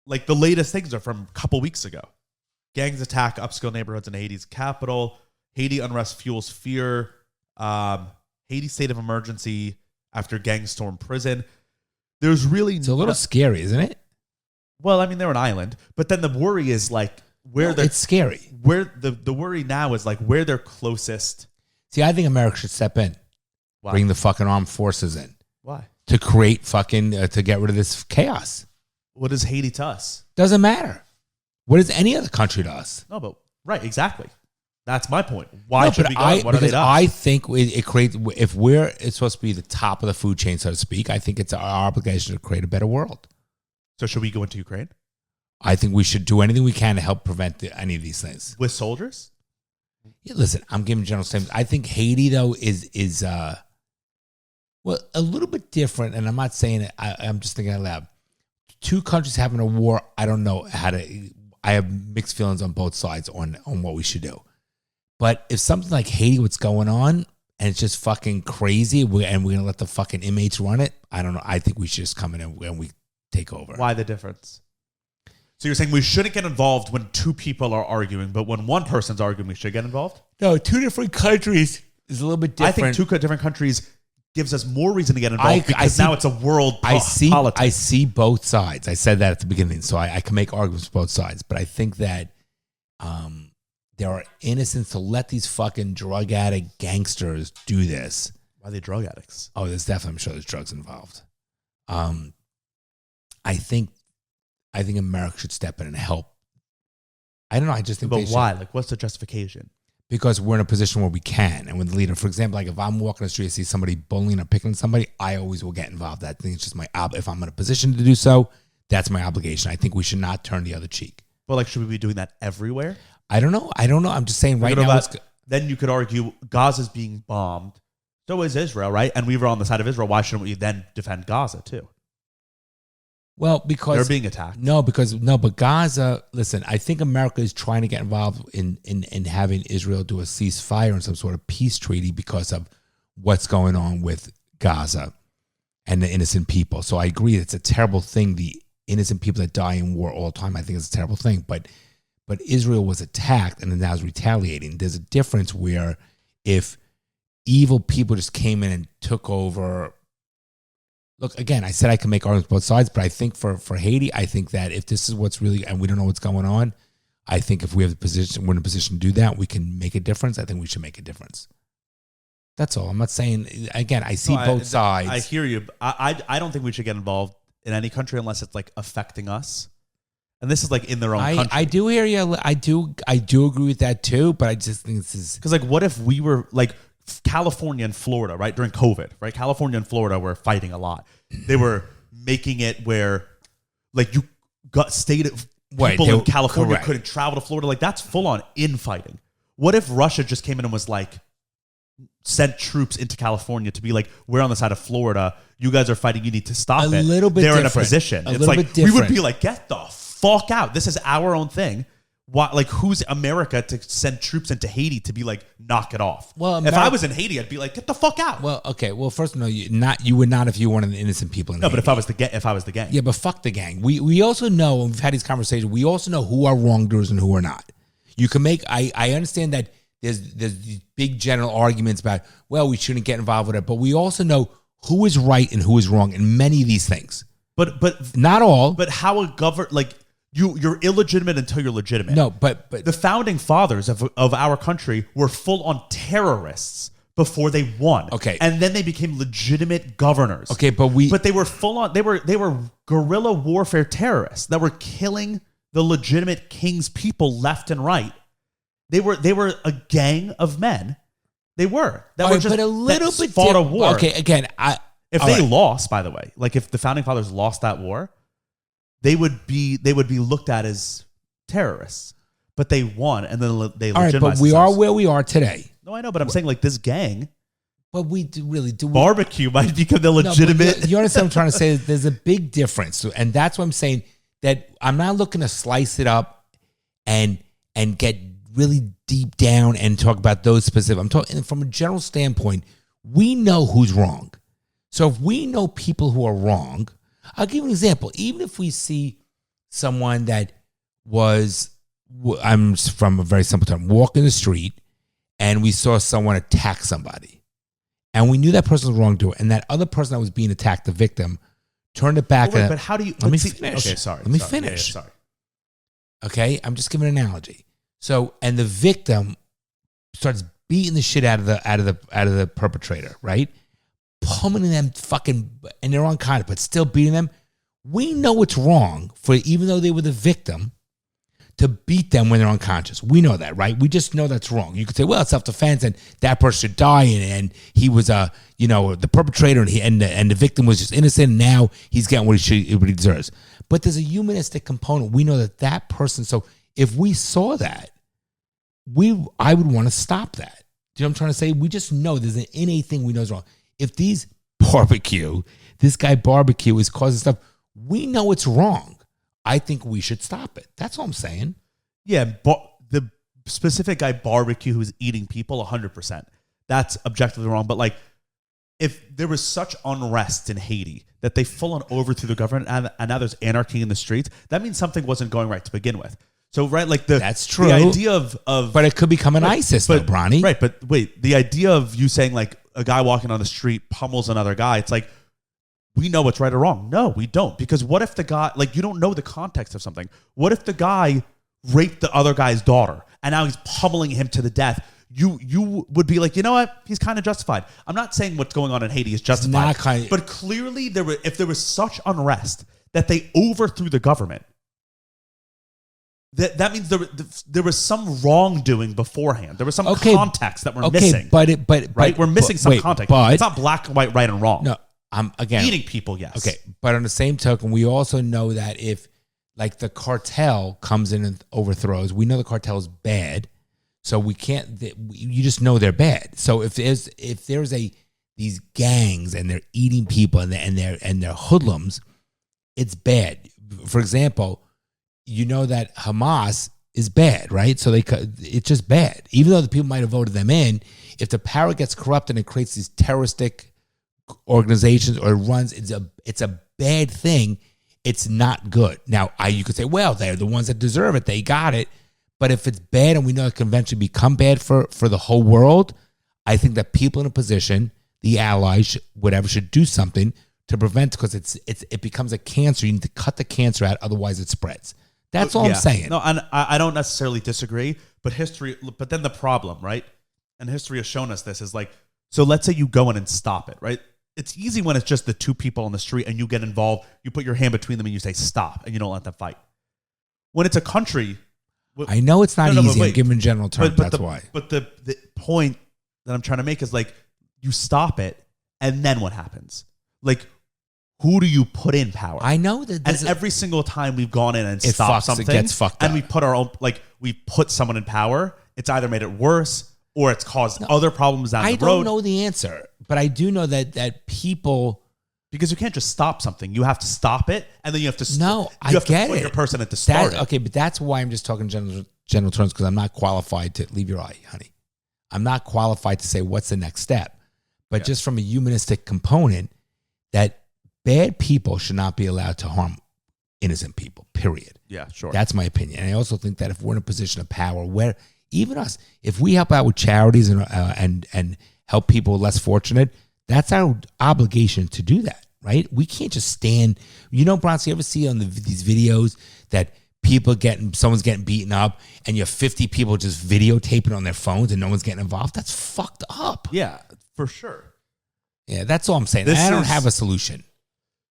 Like the latest things are from a couple weeks ago. Gangs attack upscale neighborhoods in Haiti's capital. Haiti unrest fuels fear. Haiti state of emergency after gangs storm prison. There's really It's a little scary, isn't it? Well, I mean, they're an island, but then the worry is like it's scary. Where the worry now is like where they're closest. See, I think America should step in. Why? Bring the fucking armed forces in. Why? To create fucking, to get rid of this chaos. What is Haiti to us? Doesn't matter. What is any other country to us? No, but right, exactly. That's my point. Why should we go? What are they to us? I think it creates, if it's supposed to be the top of the food chain, so to speak, I think it's our obligation to create a better world. So should we go into Ukraine? I think we should do anything we can to help prevent any of these things. With soldiers? Yeah, listen, I'm giving general statements. I think Haiti, though, is well, a little bit different, and I'm not saying it. I'm just thinking out loud. Two countries having a war, I don't know how to. I have mixed feelings on both sides on what we should do. But if something like Haiti, what's going on, and it's just fucking crazy, and we're going to let the fucking inmates run it, I don't know. I think we should just come in and we take over. Why the difference? So you're saying we shouldn't get involved when two people are arguing, but when one person's arguing, we should get involved? No, two different countries is a little bit different. I think two different countries gives us more reason to get involved because now it's a world politics. I see both sides. I said that at the beginning, so I can make arguments for both sides. But I think that there are innocents to let these fucking drug addict gangsters do this. Why are they drug addicts? Oh, there's definitely, I'm sure there's drugs involved. I think America should step in and help. I don't know. I just think. But why? Like, what's the justification? Because we're in a position where we can, and with the leader, for example, like if I'm walking the street and see somebody bullying or picking somebody, I always will get involved. I think it's just if I'm in a position to do so, that's my obligation. I think we should not turn the other cheek. But like, should we be doing that everywhere? I don't know. I'm just saying right now. Then you could argue Gaza's being bombed. So is Israel, right? And we were on the side of Israel. Why shouldn't we then defend Gaza too? Well, because they're being attacked. But Gaza, listen, I think America is trying to get involved in having Israel do a ceasefire and some sort of peace treaty because of what's going on with Gaza and the innocent people. So I agree, it's a terrible thing. The innocent people that die in war all the time, I think it's a terrible thing. But Israel was attacked and then now is retaliating. There's a difference where if evil people just came in and took over. Look, again, I said I can make arguments both sides, but I think for Haiti, I think that if this is what's really, and we don't know what's going on, I think if we're in a position to do that, we can make a difference. I think we should make a difference. That's all. I'm not saying, again, I see both sides. I hear you. I don't think we should get involved in any country unless it's like affecting us. And this is like in their own country. I do hear you. I do agree with that too, but I just think this is. Because like, what if we were like, California and Florida, right? During COVID, right? California and Florida were fighting a lot. They were making it where, like, you got people in California couldn't travel to Florida. Like, that's full on infighting. What if Russia just came in and was like, sent troops into California to be like, we're on the side of Florida. You guys are fighting. You need to stop it. They're different. In a position. It's like, we would be like, get the fuck out. This is our own thing. Why, like, who's America to send troops into Haiti to be like, knock it off? Well, if I was in Haiti, I'd be like, get the fuck out. Well, okay. Well, first, no, you would not if you were one of the innocent people in Haiti. But if I was the gang, yeah, but fuck the gang. We also know, and we've had these conversations. We also know who are wrongdoers and who are not. You can make. I understand that there's these big general arguments about, well, we shouldn't get involved with it, but we also know who is right and who is wrong in many of these things. But not all. But how a like. You're illegitimate until you're legitimate. No, but the founding fathers of our country were full on terrorists before they won. Okay. And then they became legitimate governors. Okay, but they were full on, they were guerrilla warfare terrorists that were killing the legitimate king's people left and right. They were a gang of men. They were. That were just but a little bit fought a war. Okay, again, if they lost, by the way, like if the founding fathers lost that war, they would be looked at as terrorists. But they won, and then they legitimized but we themselves. are where we are today. No, I know, but I'm saying like this gang. But we do really do. Barbecue might become the legitimate. No, you understand what I'm trying to say? There's a big difference, and that's what I'm saying. That I'm not looking to slice it up and get really deep down and talk about those specific. I'm talking from a general standpoint. We know who's wrong. So if we know people who are wrong, I'll give you an example. Even if we see someone that was, I'm from a very simple term, walking the street, and we saw someone attack somebody, and we knew that person was wrongdoer, and that other person that was being attacked, the victim, turned it back. But how do you? Let me finish. Okay, sorry. Let me finish. Yeah, sorry. Okay, I'm just giving an analogy. So, and the victim starts beating the shit out of the perpetrator, right? Pummeling them fucking, and they're unconscious, but still beating them. We know it's wrong for, even though they were the victim, to beat them when they're unconscious. We know that, right? We just know that's wrong. You could say, well, it's self-defense and that person should die, and he was the perpetrator, and the victim was just innocent, and now he's getting what he deserves. But there's a humanistic component. We know that person, so if we saw that, I would want to stop that. Do you know what I'm trying to say? We just know there's an innate thing we know is wrong. If this guy barbecue is causing stuff, we know it's wrong. I think we should stop it. That's all I'm saying. Yeah, the specific guy barbecue who's eating people, 100%. That's objectively wrong. But like, if there was such unrest in Haiti that they full on overthrew the government and now there's anarchy in the streets, that means something wasn't going right to begin with. So right, like that's true. The idea of but it could become an ISIS, though, Bronny. Right, but wait, the idea of you saying like a guy walking on the street pummels another guy, it's like, we know what's right or wrong. No, we don't. Because what if the guy, like, you don't know the context of something. What if the guy raped the other guy's daughter and now he's pummeling him to the death? You would be like, you know what? He's kind of justified. I'm not saying what's going on in Haiti is justified. But clearly, if there was such unrest that they overthrew the government, that means there was some wrongdoing beforehand. There was some context that we're missing. But we're missing some context. It's not black and white, right and wrong. No. Again, eating people, yes. Okay, but on the same token, we also know that if, like, the cartel comes in and overthrows, we know the cartel is bad, so we can't. You just know they're bad. So if there's these gangs and they're eating people and they're hoodlums, it's bad. For example, you know that Hamas is bad, right? So it's just bad. Even though the people might have voted them in, if the power gets corrupted and it creates these terroristic organizations or runs, it's a bad thing. It's not good. Now, you could say, well, they're the ones that deserve it. They got it. But if it's bad and we know it can eventually become bad for the whole world, I think that people in a position, the allies, whatever, should do something to prevent, because it becomes a cancer. You need to cut the cancer out, otherwise it spreads. That's all I'm saying. No, and I don't necessarily disagree, but then the problem, right? And history has shown us this is like, so let's say you go in and stop it, right? It's easy when it's just the two people on the street and you get involved, you put your hand between them and you say stop and you don't let them fight. When it's a country... I know it's not easy. I'm giving general terms, that's why. But the point that I'm trying to make is like, you stop it and then what happens? Like, who do you put in power? I know that. And every single time we've gone in and stopped something, it gets fucked up. And we put our own, like, we put someone in power, it's either made it worse or it's caused other problems down the road. I don't know the answer, but I do know that people... Because you can't just stop something. You have to stop it, and then you have to... No, I get it. You have to put your person at the start. Okay, but that's why I'm just talking general terms, because I'm not qualified to... Leave your eye, honey. I'm not qualified to say what's the next step. But just from a humanistic component, that bad people should not be allowed to harm innocent people, period. Yeah, sure. That's my opinion. And I also think that if we're in a position of power where... Even us, if we help out with charities and help people less fortunate, that's our obligation to do that, right? We can't just stand. You know, Bronson, you ever see on these videos that someone's getting beaten up, and you have 50 people just videotaping on their phones, and no one's getting involved. That's fucked up. Yeah, for sure. Yeah, that's all I'm saying. I don't have a solution.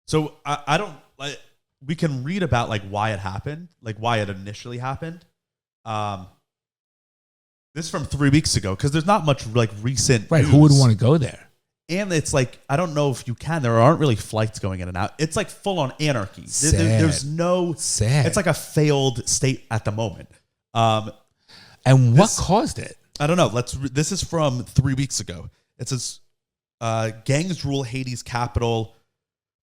So I don't. We can read about like why it happened, like why it initially happened. This is from 3 weeks ago because there's not much like recent. Right? News. Who would want to go there? And it's like I don't know if you can. There aren't really flights going in and out. It's like full on anarchy. There's no. Sad. It's like a failed state at the moment. And what caused it? I don't know. This is from 3 weeks ago. It says gangs rule Haiti's capital.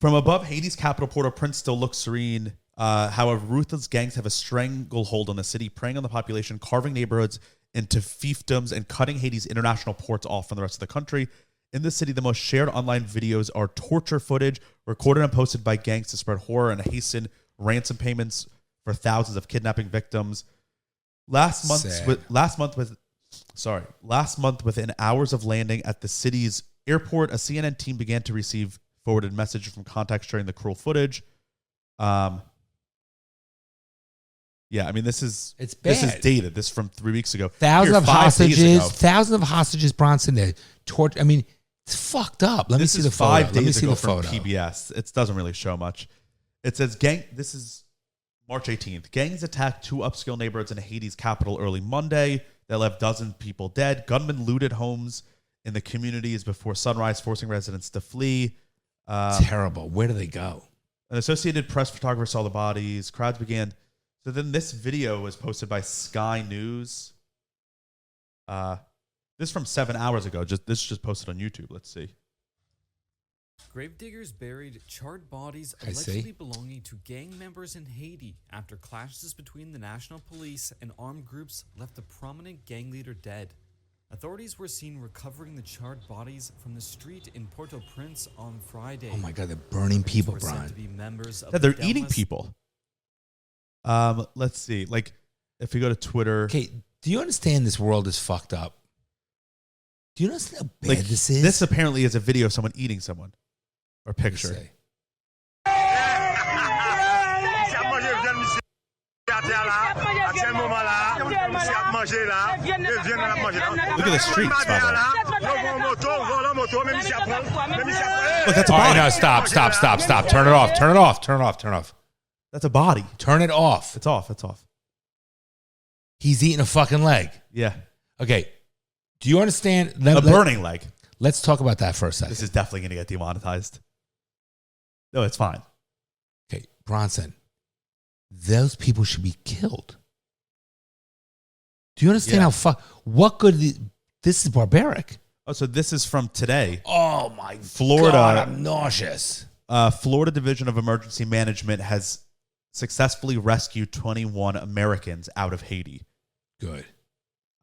From above, Haiti's capital, Port-au-Prince still looks serene. However, ruthless gangs have a stranglehold on the city, preying on the population, carving neighborhoods into fiefdoms, and cutting Haiti's international ports off from the rest of the country. In the city, the most shared online videos are torture footage recorded and posted by gangs to spread horror and hasten ransom payments for thousands of kidnapping victims. Last month, within hours of landing at the city's airport, a CNN team began to receive forwarded messages from contacts sharing the cruel footage. Yeah, I mean, this is dated. This is from 3 weeks ago. Thousands of hostages, Bronson. I mean, it's fucked up. Let me see the photo. 5 days ago from PBS. It doesn't really show much. It says this is March 18th. Gangs attacked 2 upscale neighborhoods in Haiti's capital early Monday that left dozens of people dead. Gunmen looted homes in the communities before sunrise, forcing residents to flee. Terrible. Where do they go? An Associated Press photographer saw the bodies. Crowds began. So then this video was posted by Sky News. This is from 7 hours ago. This is just posted on YouTube. Let's see. Gravediggers buried charred bodies allegedly belonging to gang members in Haiti after clashes between the national police and armed groups left a prominent gang leader dead. Authorities were seen recovering the charred bodies from the street in Port-au-Prince on Friday. Oh my God, they're burning people, Brian. They're eating people. Let's see. Like, if we go to Twitter. Okay, do you understand this world is fucked up? Do you understand how bad this is? This apparently is a video of someone eating someone. Or picture. Look at the streets, by the way. Look, that's a body. No, stop. Turn it off. That's a body. Turn it off. It's off. He's eating a fucking leg. Yeah. Okay. Do you understand? A burning leg. Let's talk about that for a second. This is definitely going to get demonetized. No, it's fine. Okay, Bronson. Those people should be killed. Do you understand what good? This is barbaric. Oh, so this is from today. Oh my Florida, God, I'm nauseous. Florida Division of Emergency Management has successfully rescued 21 Americans out of Haiti. Good.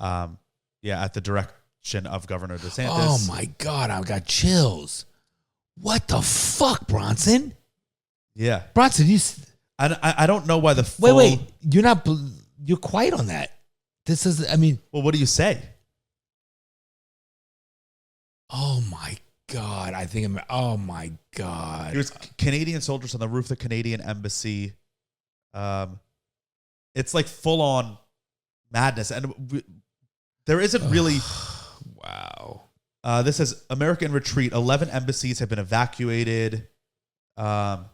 At the direction of Governor DeSantis. Oh my God, I've got chills. What the fuck, Bronson? Yeah, Bronson, I don't know why the full... Wait, you're quiet on that. This is, I mean... Well, what do you say? Oh, my God. Oh, my God. There's Canadian soldiers on the roof of the Canadian embassy. It's like full-on madness. And there isn't really... Wow. This says, America in retreat. 11 embassies have been evacuated. How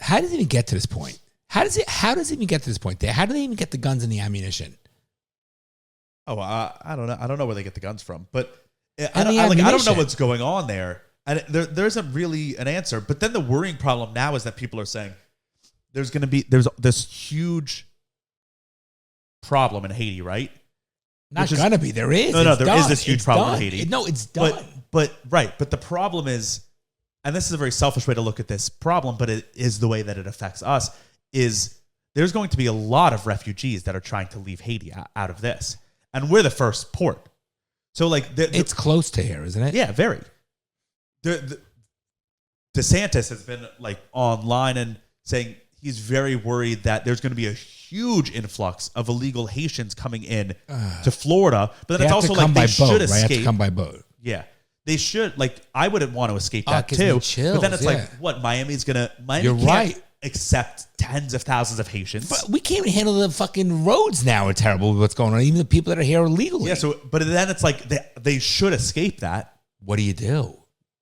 does it even get to this point? How does it even get to this point? How do they even get the guns and the ammunition? Oh, I don't know. I don't know where they get the guns from, but I don't know what's going on there. And there isn't really an answer. But then the worrying problem now is that people are saying there's this huge problem in Haiti, right? Not gonna be. There is. No, there is this huge problem in Haiti. No, it's done. But the problem is, and this is a very selfish way to look at this problem, but it is the way that it affects us, is there's going to be a lot of refugees that are trying to leave Haiti out of this. And we're the first port. So it's close to here, isn't it? Yeah, very. DeSantis has been online and saying he's very worried that there's going to be a huge influx of illegal Haitians coming in to Florida. But then it's also they should escape. They have to come by boat. Yeah. They should, I wouldn't want to escape that too. Chills, but then it's what, Miami's going to... You're right. accept tens of thousands of Haitians. But we can't even handle the fucking roads now are terrible with what's going on. Even the people that are here illegally. Yeah, but then it's like they should escape that. What do you do?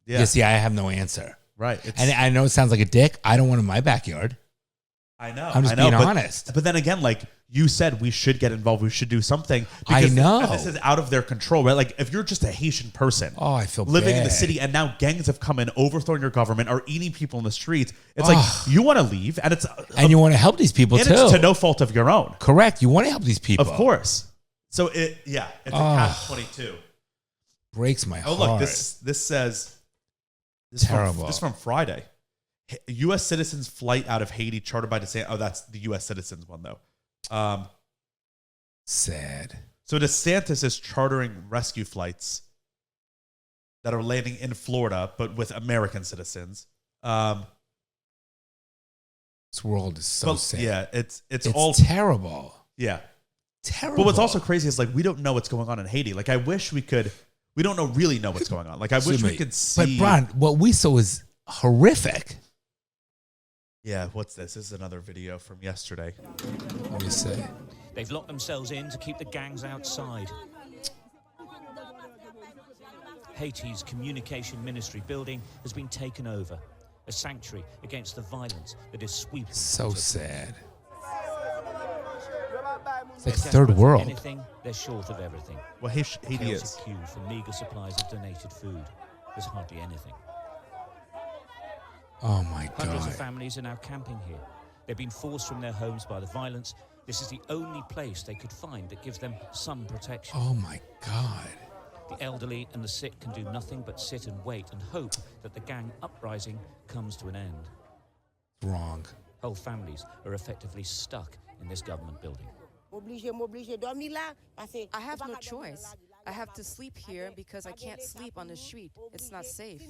Yeah. Yeah, see, I have no answer. Right. And I know it sounds like a dick. I don't want it in my backyard. I know. I'm just being honest. But then again, like you said, we should get involved. We should do something. I know. This is out of their control, right? Like if you're just a Haitian person I feel living in the bad. city and now gangs have come in, overthrown your government, are eating people in the streets. It's like you want to leave and and you want to help these people and too. it's to no fault of your own. Correct. You want to help these people. Of course. So it's a catch-22. Breaks my heart. Oh, look, this says terrible. This is from Friday. U.S. citizens flight out of Haiti chartered by DeSantis. Oh, that's the U.S. citizens one, though. Sad. So DeSantis is chartering rescue flights that are landing in Florida, but with American citizens. This world is so sad. Yeah, it's all terrible. Yeah. Terrible. But what's also crazy is like we don't know what's going on in Haiti. Like I wish we could. We don't really know what's going on. Like I wish we could see. But Bron, what we saw is horrific. Yeah, what's this? This is another video from yesterday. Let me see. They've locked themselves in to keep the gangs outside. Haiti's communication ministry building has been taken over, a sanctuary against the violence that is sweeping. So sad. It's like They're third desperate for world. Anything, they're short of everything. Well, Haiti Chaos is. a queue for meager supplies of donated food. There's hardly anything. Oh my Hundreds God. of families are now camping here. They've been forced from their homes by the violence. This is the only place they could find that gives them some protection. Oh my God. The elderly and the sick can do nothing but sit and wait and hope that the gang uprising comes to an end. Wrong. Whole families are effectively stuck in this government building. I have no choice. I have to sleep here because I can't sleep on the street. It's not safe.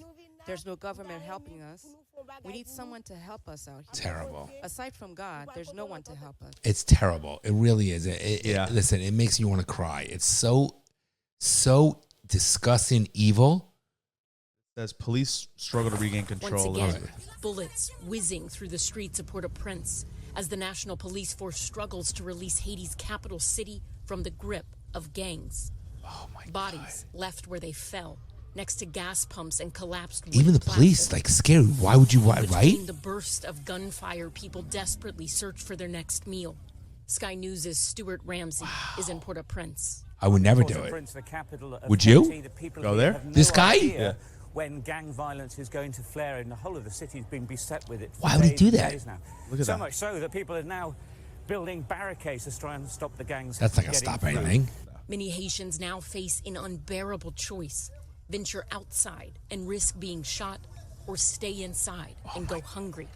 There's no government helping us. We need someone to help us out here. Terrible. Aside from God, there's no one to help us. It's terrible. It really is. Yeah. Listen, it makes you want to cry. It's so disgusting evil. Says police struggle to regain control. Once again, bullets whizzing through the streets of Port-au-Prince as the National Police Force struggles to release Haiti's capital city from the grip of gangs. Oh my Bodies left where they fell, next to gas pumps and collapsed wood Even the police, platforms. like, scary. Why would you, right? Between the burst of gunfire, people desperately search for their next meal. Sky News' Stuart Ramsey is in Port-au-Prince. I would never do it. Would you? Go there? This guy? Yeah. When gang violence is going to flare and the whole of the city has been beset with it. Why would he do that? Now. Look at so that. much so that people are now building barricades to try and stop the gangs. That's not going to getting stop through. anything. Many Haitians now face an unbearable choice: venture outside and risk being shot, or stay inside and go hungry.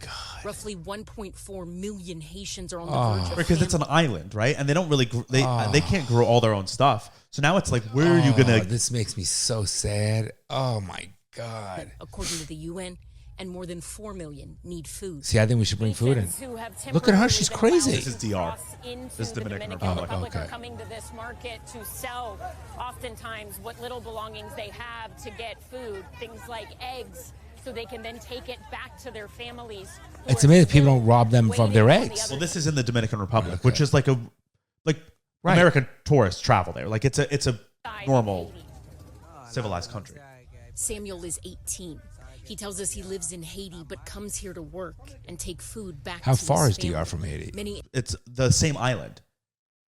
Roughly 1.4 million Haitians are on the verge of Because it's an famine. island, right? And they don't really they can't grow all their own stuff. So now it's like, where are you gonna? This makes me so sad. Oh my God. According to the UN, and more than 4 million need food. See, I think we should bring food in. Look at her. She's crazy. This is DR. This is Dominican Republic. Oh, okay. Are coming to this market to sell oftentimes what little belongings they have to get food, things like eggs, so they can then take it back to their families. It's amazing people don't rob them from their eggs. Well, this is in the Dominican Republic, Okay. which is like Right. American tourists travel there. Like it's a normal civilized country. Samuel is 18. He tells us he lives in Haiti but comes here to work and take food back How to far his is DR family. from Haiti? Many It's the same island,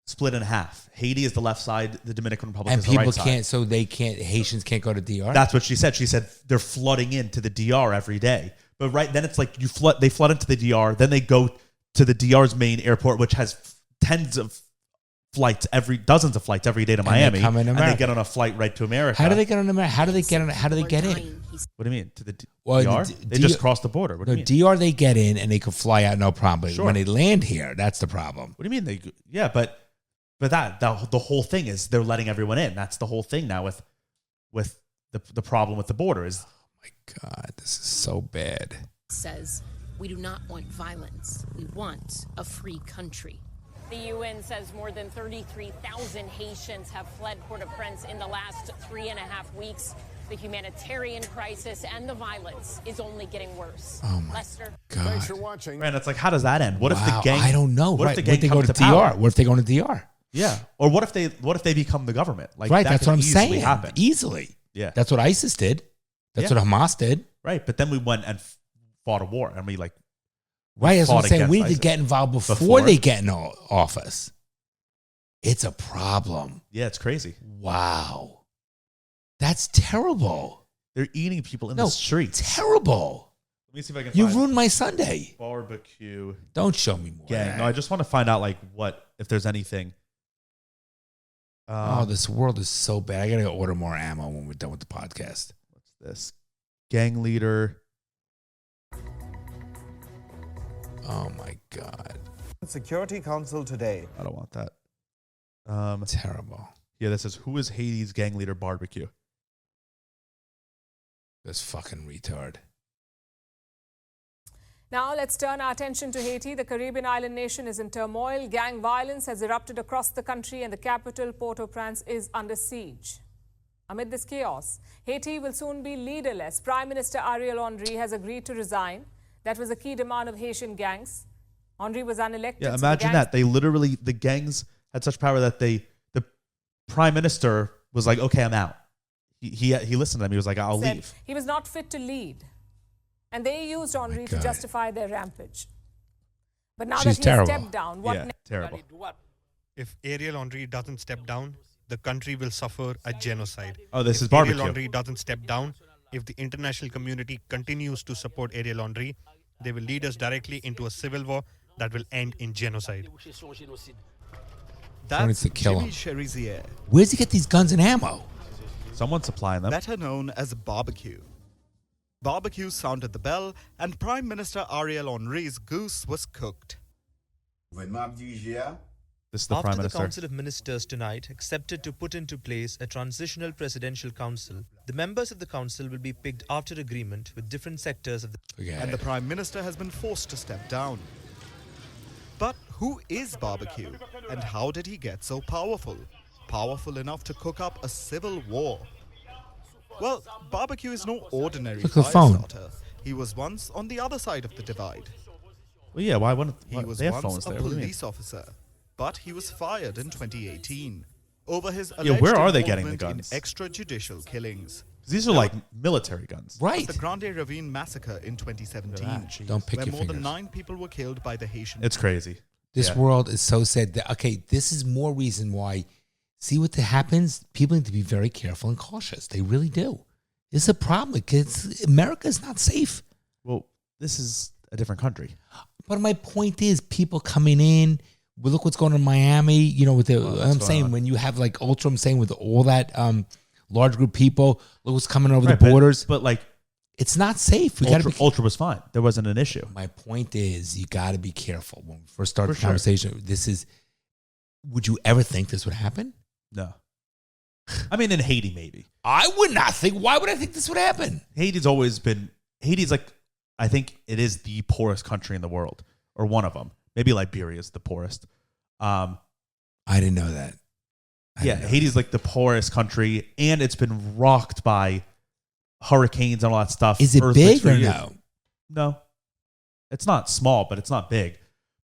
split in half. Haiti is the left side. The Dominican Republic And is the people right side. can't, so they can't, Haitians can't go to DR? That's what she said. She said they're flooding into the DR every day. But then it's like they flood into the DR, then they go to the DR's main airport, which has dozens of flights every day to Miami, come in and they America. get on a flight right to America. How do they get on America? How do they get on? How do they get in? What do you mean to the Well, DR? They just cross the border. What do No, you mean? DR they get in and they can fly out no problem. But Sure. when they land here, that's the problem. What do you mean but the whole thing is they're letting everyone in. That's the whole thing now with the problem with the border is. Oh my God, this is so bad. says, "We do not want violence. We want a free country." The UN says more than 33,000 Haitians have fled Port-au-Prince in the last 3.5 weeks. The humanitarian crisis and the violence is only getting worse. Oh my Lester. God. Thanks for watching. Man, it's like, how does that end? What if the Wow, gang? I don't know. What Right. if the What gang if they go comes to to power? DR? What if they go to DR? Yeah. Or what if they become the government? Like, Right. that That's could what I'm easily saying. happen. Easily. Yeah. That's what ISIS did. That's Yeah. what Hamas did. Right. But then we went and fought a war, and we like. Right. That's what I'm fought saying. We need against to get ISIS. involved before Before? they get in office. It's a problem. Yeah, it's crazy. Wow. That's terrible. They're eating people in the streets. Terrible. Let me see if I can. You find ruined my Sunday. barbecue Don't show me more. gang. of No, that. I just want to find out like if there's anything. Oh, this world is so bad. I gotta go order more ammo when we're done with the podcast. What's this? Gang leader. Oh my God. Security Council today. I don't want that. Terrible. Yeah, this is who is Haiti's gang leader barbecue. This fucking retard. Now let's turn our attention to Haiti. The Caribbean island nation is in turmoil. Gang violence has erupted across the country and the capital, Port-au-Prince, is under siege. Amid this chaos, Haiti will soon be leaderless. Prime Minister Ariel Henry has agreed to resign. That was a key demand of Haitian gangs. Henry was unelected. Yeah, so the imagine gangs- that. The gangs had such power that the prime minister was like, okay, I'm out. He listened to them. He was like, I'll said leave. he was not fit to lead. And they used Henry to God. justify their rampage. But now She's that he has terrible. stepped down, what Yeah, next? terrible. If Ariel Henry doesn't step down, the country will suffer a genocide. Oh, this if is barbecue. Ariel Henry doesn't step down, if the international community continues to support Ariel Henry, they will lead us directly into a civil war that will end in genocide. Someone needs to kill him. Cherizier, Where's he get these guns and ammo? Someone's supplying them. better known as Barbecue. Barbecue sounded the bell, and Prime Minister Ariel Henry's goose was cooked. This is the After prime the minister. Council of Ministers tonight accepted to put into place a transitional presidential council, the members of the council will be picked after agreement with different sectors of the... Forget And it. the Prime Minister has been forced to step down. But who is Barbecue, and how did he get so powerful? Powerful enough to cook up a civil war? Well, Barbecue is no ordinary Look at the phone. firestarter. He was once on the other side of the divide. Well, yeah, why wouldn't He was they have once phones a there? What do you mean? police officer, but he was fired in 2018 over his Yeah, where alleged are they getting the involvement guns? in extrajudicial killings. These are like military guns. Right. The Grande Ravine massacre in 2017, Don't pick where your more than fingers. 9 people were killed by the Haitian. It's crazy. This Yeah. world is so sad. Okay, this is more reason why. See what happens? People need to be very careful and cautious. They really do. It's a problem because America is not safe. Well, this is a different country. But my point is, people coming in. Well, look what's going on in Miami. You know, with the what's I'm going saying on? when you have like Ultra, I'm saying with all that large group of people. Look what's coming over Right, the borders. But like, It's not safe. We got to Ultra, be. Ultra was fine. There wasn't an issue. My point is, you got to be careful when we first start For the sure. conversation. This is. Would you ever think this would happen? No. I mean, in Haiti, maybe. I would not think. Why would I think this would happen? Haiti's like, I think it is the poorest country in the world, or one of them. Maybe Liberia is the poorest. I didn't know that. Yeah, Haiti's like the poorest country, and it's been rocked by hurricanes and all that stuff. Is it earthquakes big for or years. no? No. It's not small, but it's not big.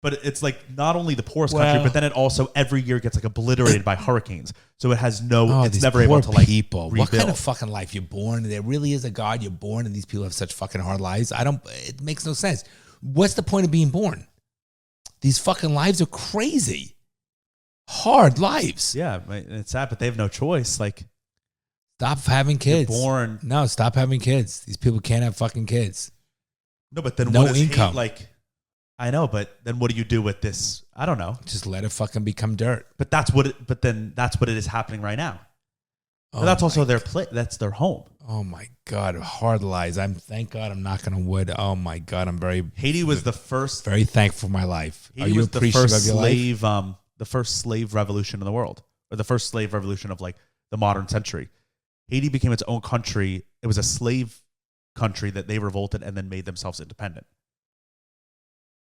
But it's like not only the poorest Well- country, but then it also every year gets like obliterated by hurricanes. So it has it's these never poor able to like people. rebuild. What kind of fucking life you're born? There really is a God. You're born, and these people have such fucking hard lives. It makes no sense. What's the point of being born? These fucking lives are crazy. Hard lives. Yeah, it's sad, but they have no choice. Like, Stop having kids. You're born. No, stop having kids. These people can't have fucking kids. No, but then No what is income. hate like? I know, but then what do you do with this? I don't know. Just let it fucking become dirt. But that's what it is happening right now. Oh But that's also my their that's their home. Oh my God, hard lives. Thank God I'm knocking on wood. Oh my God, I'm Haiti was the first. very thankful for my life. Haiti Are you was the appreciative first of your life? slave, the first slave revolution in the world, or the first slave revolution of like the modern century. Haiti became its own country. It was a slave country that they revolted and then made themselves independent.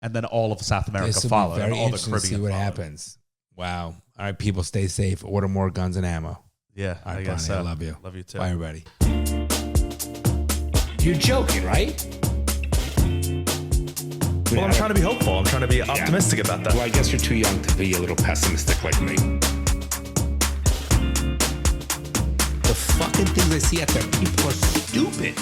And then all of South America This will be followed. very And all the interesting to see Caribbean what followed. happens. Wow. All right, people, stay safe. Order more guns and ammo. Yeah, All right, I guess so. Bronny, I love you. Love you too. Bye, everybody. You're joking, right? Well, I'm trying to be hopeful. I'm trying to be optimistic about that. Well, I guess you're too young to be a little pessimistic like me. The fucking things I see out there, people are stupid.